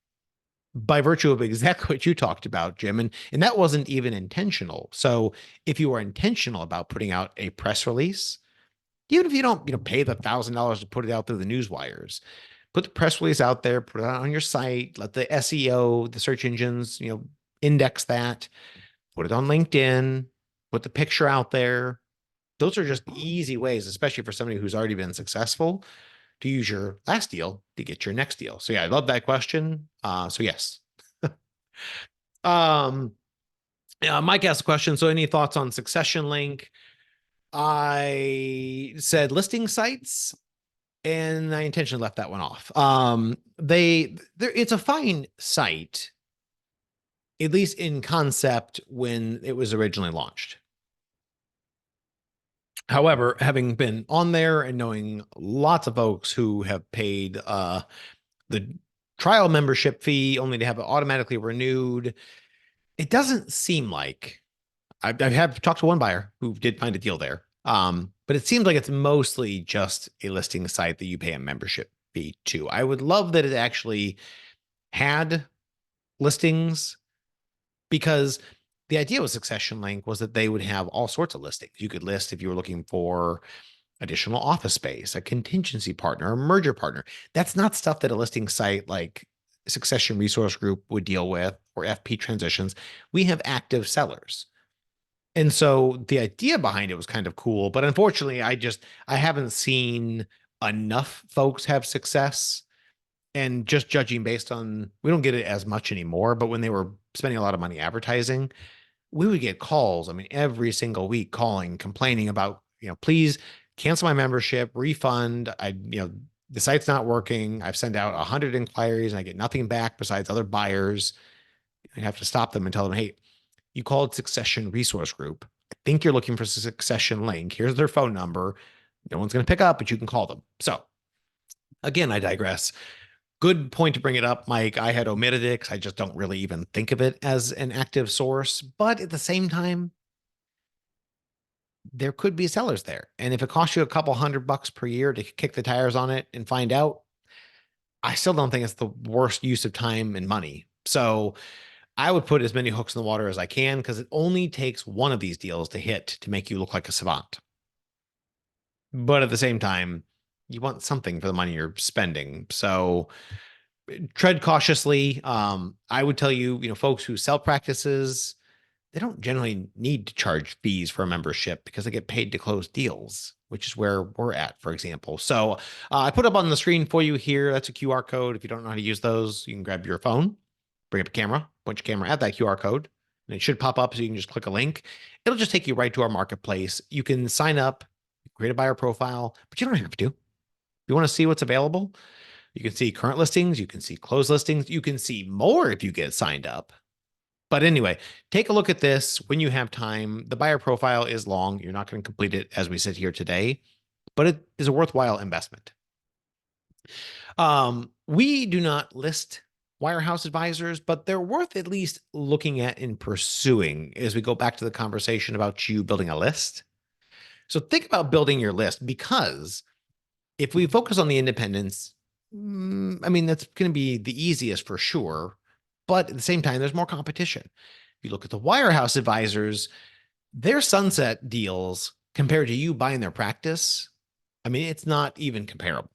by virtue of exactly what you talked about, Jim. And that wasn't even intentional. So if you are intentional about putting out a press release, even if you don't, pay the $1,000 to put it out through the news wires, put the press release out there, put it out on your site, let the SEO, the search engines, index that, put it on LinkedIn, put the picture out there. Those are just easy ways, especially for somebody who's already been successful, to use your last deal to get your next deal. So yeah, I love that question. So yes. Mike asked a question. So any thoughts on Succession Link? I said listing sites. and I intentionally left that one off. It's a fine site, at least in concept when it was originally launched. However, having been on there and knowing lots of folks who have paid the trial membership fee only to have it automatically renewed, it doesn't seem like I have talked to one buyer who did find a deal there. But it seems like it's mostly just a listing site that you pay a membership fee to. I would love that it actually had listings, because the idea with Succession Link was that they would have all sorts of listings. You could list if you were looking for additional office space, a contingency partner, a merger partner. That's not stuff that a listing site like Succession Resource Group would deal with, or FP Transitions. We have active sellers. And so the idea behind it was kind of cool, but unfortunately, I haven't seen enough folks have success. And just judging based on, we don't get it as much anymore, but when they were spending a lot of money advertising, we would get calls. I mean, every single week calling, complaining about, please cancel my membership, refund. The site's not working. I've sent out 100 inquiries and I get nothing back besides other buyers. I have to stop them and tell them, hey, you called Succession Resource Group. I think you're looking for Succession Link. Here's their phone number. No one's going to pick up, but you can call them. So again, I digress. Good point to bring it up, Mike. I had omitted it because I just don't really even think of it as an active source. But at the same time, there could be sellers there. And if it costs you a couple $100 per year to kick the tires on it and find out, I still don't think it's the worst use of time and money. So I would put as many hooks in the water as I can, because it only takes one of these deals to hit to make you look like a savant. But at the same time, you want something for the money you're spending. So tread cautiously. I would tell you, folks who sell practices, they don't generally need to charge fees for a membership because they get paid to close deals, which is where we're at, for example. So I put up on the screen for you here. That's a QR code. If you don't know how to use those, you can grab your phone, bring up a camera, point your camera at that QR code, and it should pop up so you can just click a link. It'll just take you right to our marketplace. You can sign up, create a buyer profile, but you don't have to. If you want to see what's available, you can see current listings, you can see closed listings, you can see more if you get signed up. But anyway, take a look at this when you have time. The buyer profile is long. You're not going to complete it as we sit here today, but it is a worthwhile investment. We do not list wirehouse advisors, but they're worth at least looking at and pursuing as we go back to the conversation about you building a list. So think about building your list, because if we focus on the independents, that's going to be the easiest for sure. But at the same time, there's more competition. If you look at the wirehouse advisors, their sunset deals compared to you buying their practice, it's not even comparable.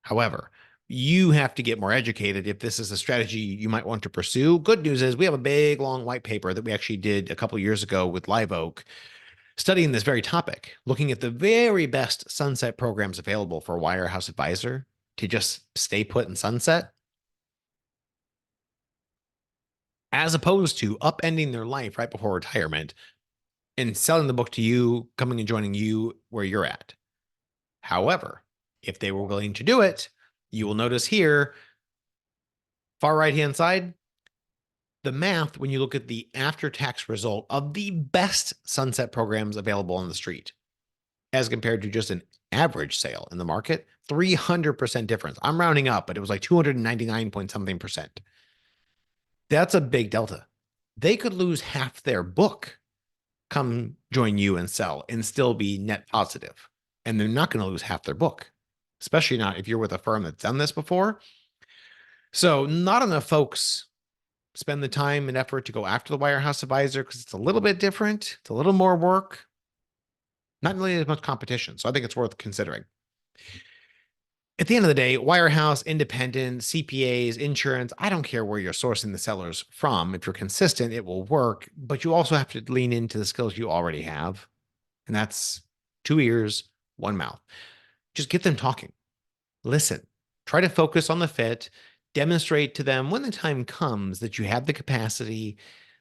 However, you have to get more educated if this is a strategy you might want to pursue. Good news is we have a big, long white paper that we actually did a couple of years ago with Live Oak, studying this very topic, looking at the very best sunset programs available for a wirehouse advisor to just stay put in sunset, as opposed to upending their life right before retirement and selling the book to you, coming and joining you where you're at. However, if they were willing to do it, you will notice here, far right-hand side, the math when you look at the after-tax result of the best sunset programs available on the street as compared to just an average sale in the market, 300% difference. I'm rounding up, but it was like 299 point something percent. That's a big delta. They could lose half their book, come join you and sell, and still be net positive. And they're not going to lose half their book, especially not if you're with a firm that's done this before. So not enough folks spend the time and effort to go after the wirehouse advisor because it's a little bit different. It's a little more work, not really as much competition. So I think it's worth considering. At the end of the day, wirehouse, independent, CPAs, insurance, I don't care where you're sourcing the sellers from. If you're consistent, it will work, but you also have to lean into the skills you already have. And that's 2 ears, 1 mouth. Just get them talking. Listen, try to focus on the fit, demonstrate to them when the time comes that you have the capacity,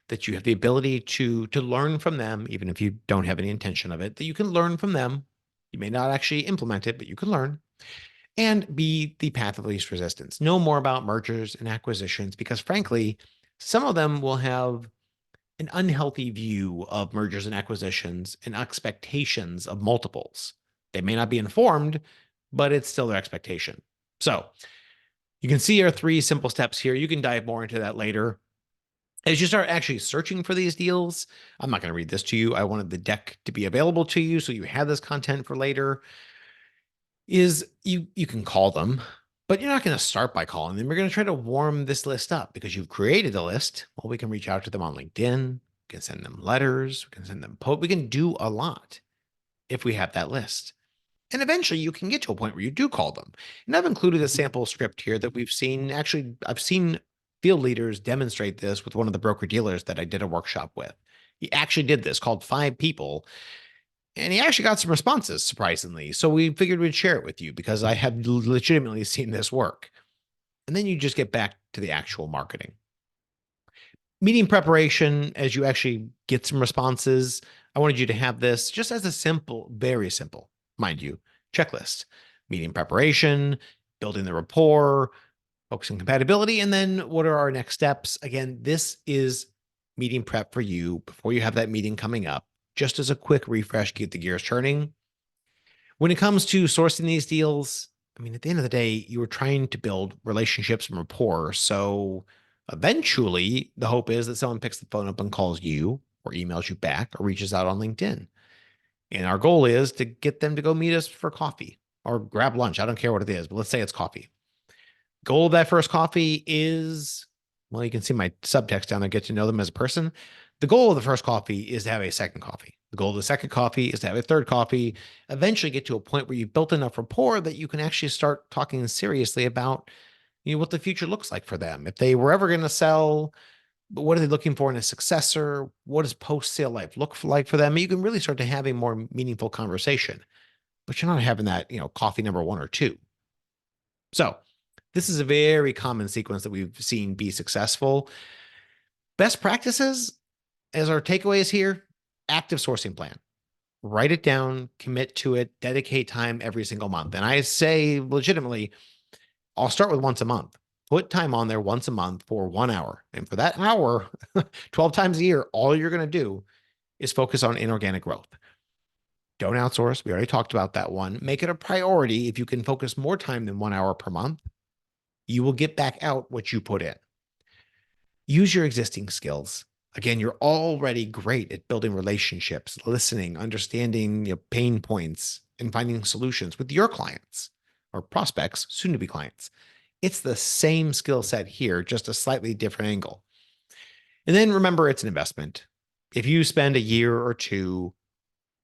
that you have the ability to learn from them, even if you don't have any intention of it, that you can learn from them. You may not actually implement it, but you can learn. And be the path of least resistance. Know more about mergers and acquisitions because, frankly, some of them will have an unhealthy view of mergers and acquisitions and expectations of multiples. They may not be informed, but it's still their expectation. So you can see our 3 simple steps here. You can dive more into that later. As you start actually searching for these deals, I'm not going to read this to you. I wanted the deck to be available to you so you have this content for later. Is you can call them, but you're not going to start by calling them. We're going to try to warm this list up because you've created a list. Well, we can reach out to them on LinkedIn. We can send them letters. We can send them posts. We can do a lot if we have that list. And eventually you can get to a point where you do call them. And I've included a sample script here that we've seen. Actually, I've seen field leaders demonstrate this with one of the broker dealers that I did a workshop with. He actually did this, called 5 people, and he actually got some responses, surprisingly. So we figured we'd share it with you because I have legitimately seen this work. And then you just get back to the actual marketing. Meeting preparation, as you actually get some responses, I wanted you to have this just as a simple, very simple, mind you, checklist. Meeting preparation, building the rapport, focusing compatibility, and then what are our next steps? Again, this is meeting prep for you before you have that meeting coming up, just as a quick refresh, keep the gears turning. When it comes to sourcing these deals, I mean, at the end of the day, you were trying to build relationships and rapport. So eventually, the hope is that someone picks the phone up and calls you or emails you back or reaches out on LinkedIn. And our goal is to get them to go meet us for coffee or grab lunch. I don't care what it is, but let's say it's coffee. Goal of that first coffee is, well, you can see my subtext down there, get to know them as a person. The goal of the first coffee is to have a second coffee. The goal of the second coffee is to have a third coffee, eventually get to a point where you've built enough rapport that you can actually start talking seriously about, what the future looks like for them. If they were ever going to sell, what are they looking for in a successor? What does post-sale life look like for them? You can really start to have a more meaningful conversation, but you're not having that, coffee number 1 or 2. So this is a very common sequence that we've seen be successful. Best practices, as our takeaways here, active sourcing plan. Write it down, commit to it, dedicate time every single month. And I say legitimately, I'll start with once a month. Put time on there once a month for 1 hour. And for that hour, 12 times a year, all you're going to do is focus on inorganic growth. Don't outsource. We already talked about that one. Make it a priority. If you can focus more time than 1 hour per month, you will get back out what you put in. Use your existing skills. Again, you're already great at building relationships, listening, understanding pain points, and finding solutions with your clients or prospects, soon to be clients. It's the same skill set here, just a slightly different angle. And then remember, it's an investment. If you spend a year or 2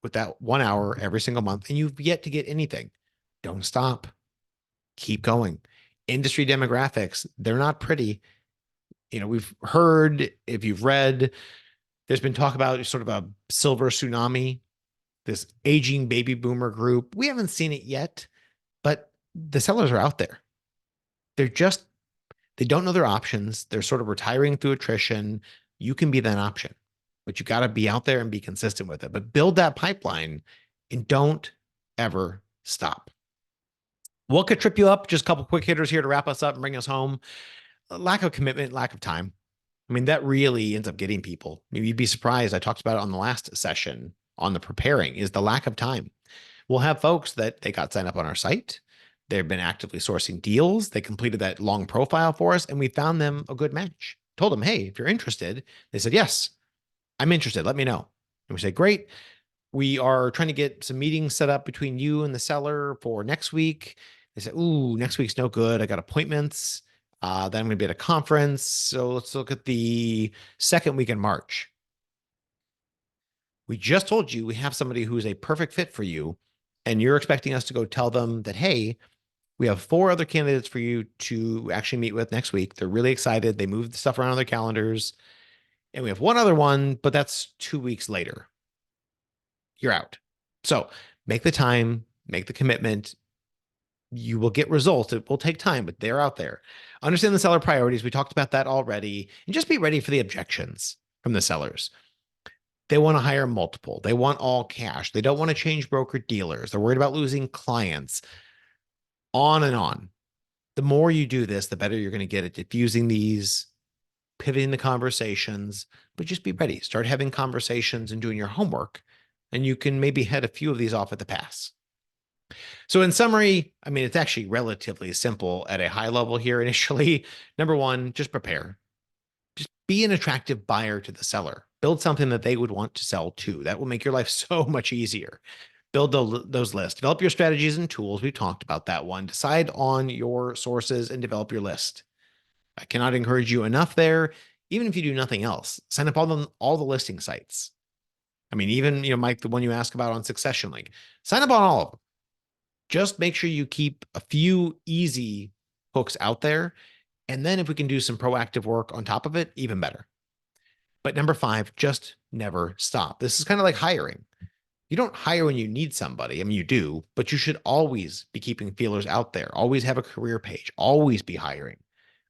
with that 1 hour every single month and you've yet to get anything, don't stop. Keep going. Industry demographics, they're not pretty. We've heard, if you've read, there's been talk about sort of a silver tsunami, this aging baby boomer group. We haven't seen it yet, but the sellers are out there. They don't know their options. They're sort of retiring through attrition. You can be that option, but you got to be out there and be consistent with it. But build that pipeline and don't ever stop. What could trip you up? Just a couple quick hitters here to wrap us up and bring us home. Lack of commitment, lack of time. I mean, that really ends up getting people. Maybe you'd be surprised. I talked about it on the last session on the preparing, is the lack of time. We'll have folks that they got signed up on our site. They've been actively sourcing deals. They completed that long profile for us, and we found them a good match. Told them, hey, if you're interested, they said, yes, I'm interested. Let me know. And we said, great. We are trying to get some meetings set up between you and the seller for next week. They said, ooh, next week's no good. I got appointments. Then I'm going to be at a conference. So let's look at the second week in March. We just told you we have somebody who's a perfect fit for you, and you're expecting us to go tell them that, hey, we have 4 other candidates for you to actually meet with next week. They're really excited. They moved the stuff around on their calendars. And we have 1 other one, but that's 2 weeks later. You're out. So make the time, make the commitment. You will get results. It will take time, but they're out there. Understand the seller priorities. We talked about that already. And just be ready for the objections from the sellers. They want to hire multiple. They want all cash. They don't want to change broker dealers. They're worried about losing clients. On and on. The more you do this, the better you're going to get at diffusing these, pivoting the conversations, but just be ready. Start having conversations and doing your homework, and you can maybe head a few of these off at the pass. So in summary, I mean, it's actually relatively simple at a high level here initially. Number one, just prepare. Just be an attractive buyer to the seller. Build something that they would want to sell to. That will make your life so much easier. Build those lists. Develop your strategies and tools. We talked about that one. Decide on your sources and develop your list. I cannot encourage you enough there. Even if you do nothing else, sign up on all the listing sites. I mean, even, Mike, the one you asked about on Succession Link, sign up on all of them. Just make sure you keep a few easy hooks out there. And then if we can do some proactive work on top of it, even better. But number 5, just never stop. This is kind of like hiring. You don't hire when you need somebody. I mean, you do, but you should always be keeping feelers out there. Always have a career page. Always be hiring.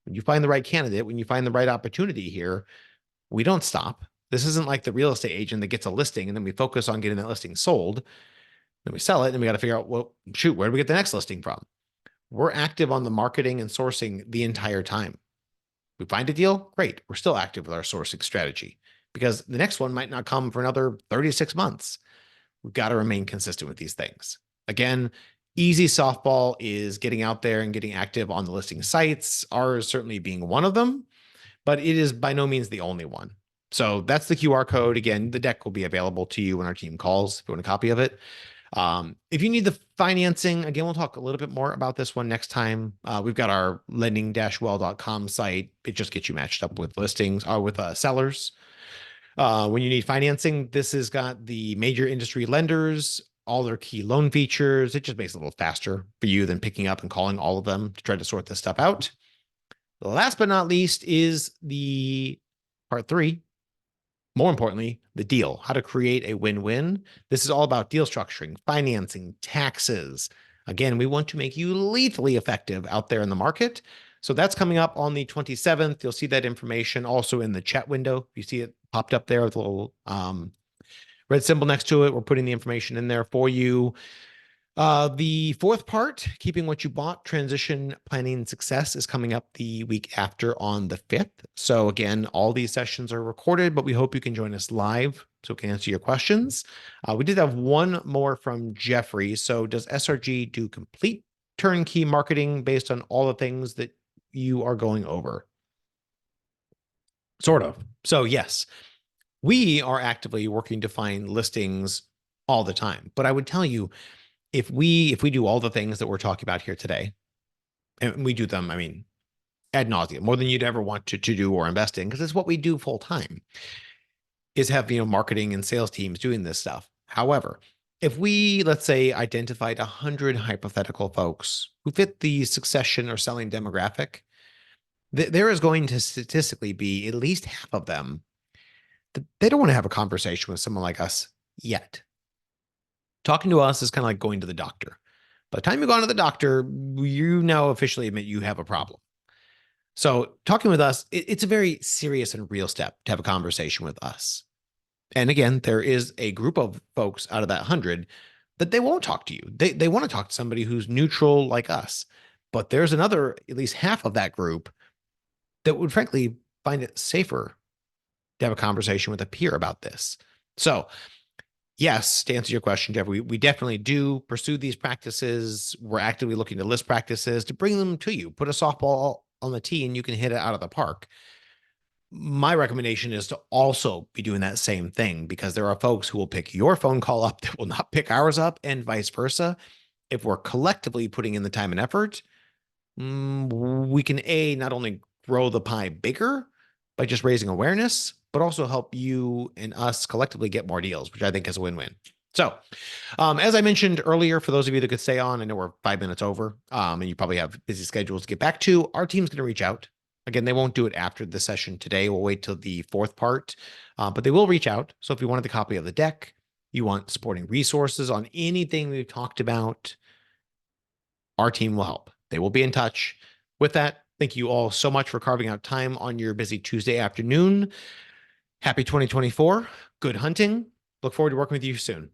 When you find the right candidate, when you find the right opportunity here, we don't stop. This isn't like the real estate agent that gets a listing and then we focus on getting that listing sold. Then we sell it and we got to figure out, well, shoot, where do we get the next listing from? We're active on the marketing and sourcing the entire time. We find a deal, great. We're still active with our sourcing strategy because the next one might not come for another 36 months. We've got to remain consistent with these things. Again, easy softball is getting out there and getting active on the listing sites, ours certainly being one of them, but it is by no means the only one. So that's the QR code. Again, the deck will be available to you when our team calls if you want a copy of it. If you need the financing, again, we'll talk a little bit more about this one next time. We've got our lending-well.com site. It just gets you matched up with listings or with sellers. When you need financing, this has got the major industry lenders, all their key loan features. It just makes it a little faster for you than picking up and calling all of them to try to sort this stuff out. Last but not least is the part 3. More importantly, the deal, how to create a win-win. This is all about deal structuring, financing, taxes. Again, we want to make you lethally effective out there in the market. So that's coming up on the 27th. You'll see that information also in the chat window. You see it popped up there with a little red symbol next to it. We're putting the information in there for you. The 4th part, keeping what you bought, transition planning success, is coming up the week after on the 5th. So again, all these sessions are recorded, but we hope you can join us live so we can answer your questions. We did have one more from Jeffrey. So does SRG do complete turnkey marketing based on all the things that you are going over? Sort of. So yes, we are actively working to find listings all the time, but I would tell you, if we do all the things that we're talking about here today, and we do them, I mean, ad nauseum, more than you'd ever want to do or invest in, because it's what we do full time, is have, marketing and sales teams doing this stuff. However, if we, let's say, identified 100 hypothetical folks who fit the succession or selling demographic, there is going to statistically be at least half of them that they don't want to have a conversation with someone like us yet. Talking to us is kind of like going to the doctor. By the time you've gone to the doctor, you now officially admit you have a problem. So talking with us, it's a very serious and real step to have a conversation with us. And again, there is a group of folks out of that 100 that they won't talk to you. They want to talk to somebody who's neutral like us. But there's another, at least half of that group, that would frankly find it safer to have a conversation with a peer about this. So yes, to answer your question, Jeff, we definitely do pursue these practices. We're actively looking to list practices to bring them to you. Put a softball on the tee and you can hit it out of the park. My recommendation is to also be doing that same thing, because there are folks who will pick your phone call up that will not pick ours up, and vice versa. If we're collectively putting in the time and effort, we can not only grow the pie bigger by just raising awareness, but also help you and us collectively get more deals, which I think is a win-win. So as I mentioned earlier, for those of you that could stay on, I know we're 5 minutes over and you probably have busy schedules to get back to. Our team's going to reach out. Again, they won't do it after the session today. We'll wait till the 4th part, but they will reach out. So if you wanted the copy of the deck, you want supporting resources on anything we've talked about, our team will help. They will be in touch. With that, thank you all so much for carving out time on your busy Tuesday afternoon. Happy 2024. Good hunting. Look forward to working with you soon.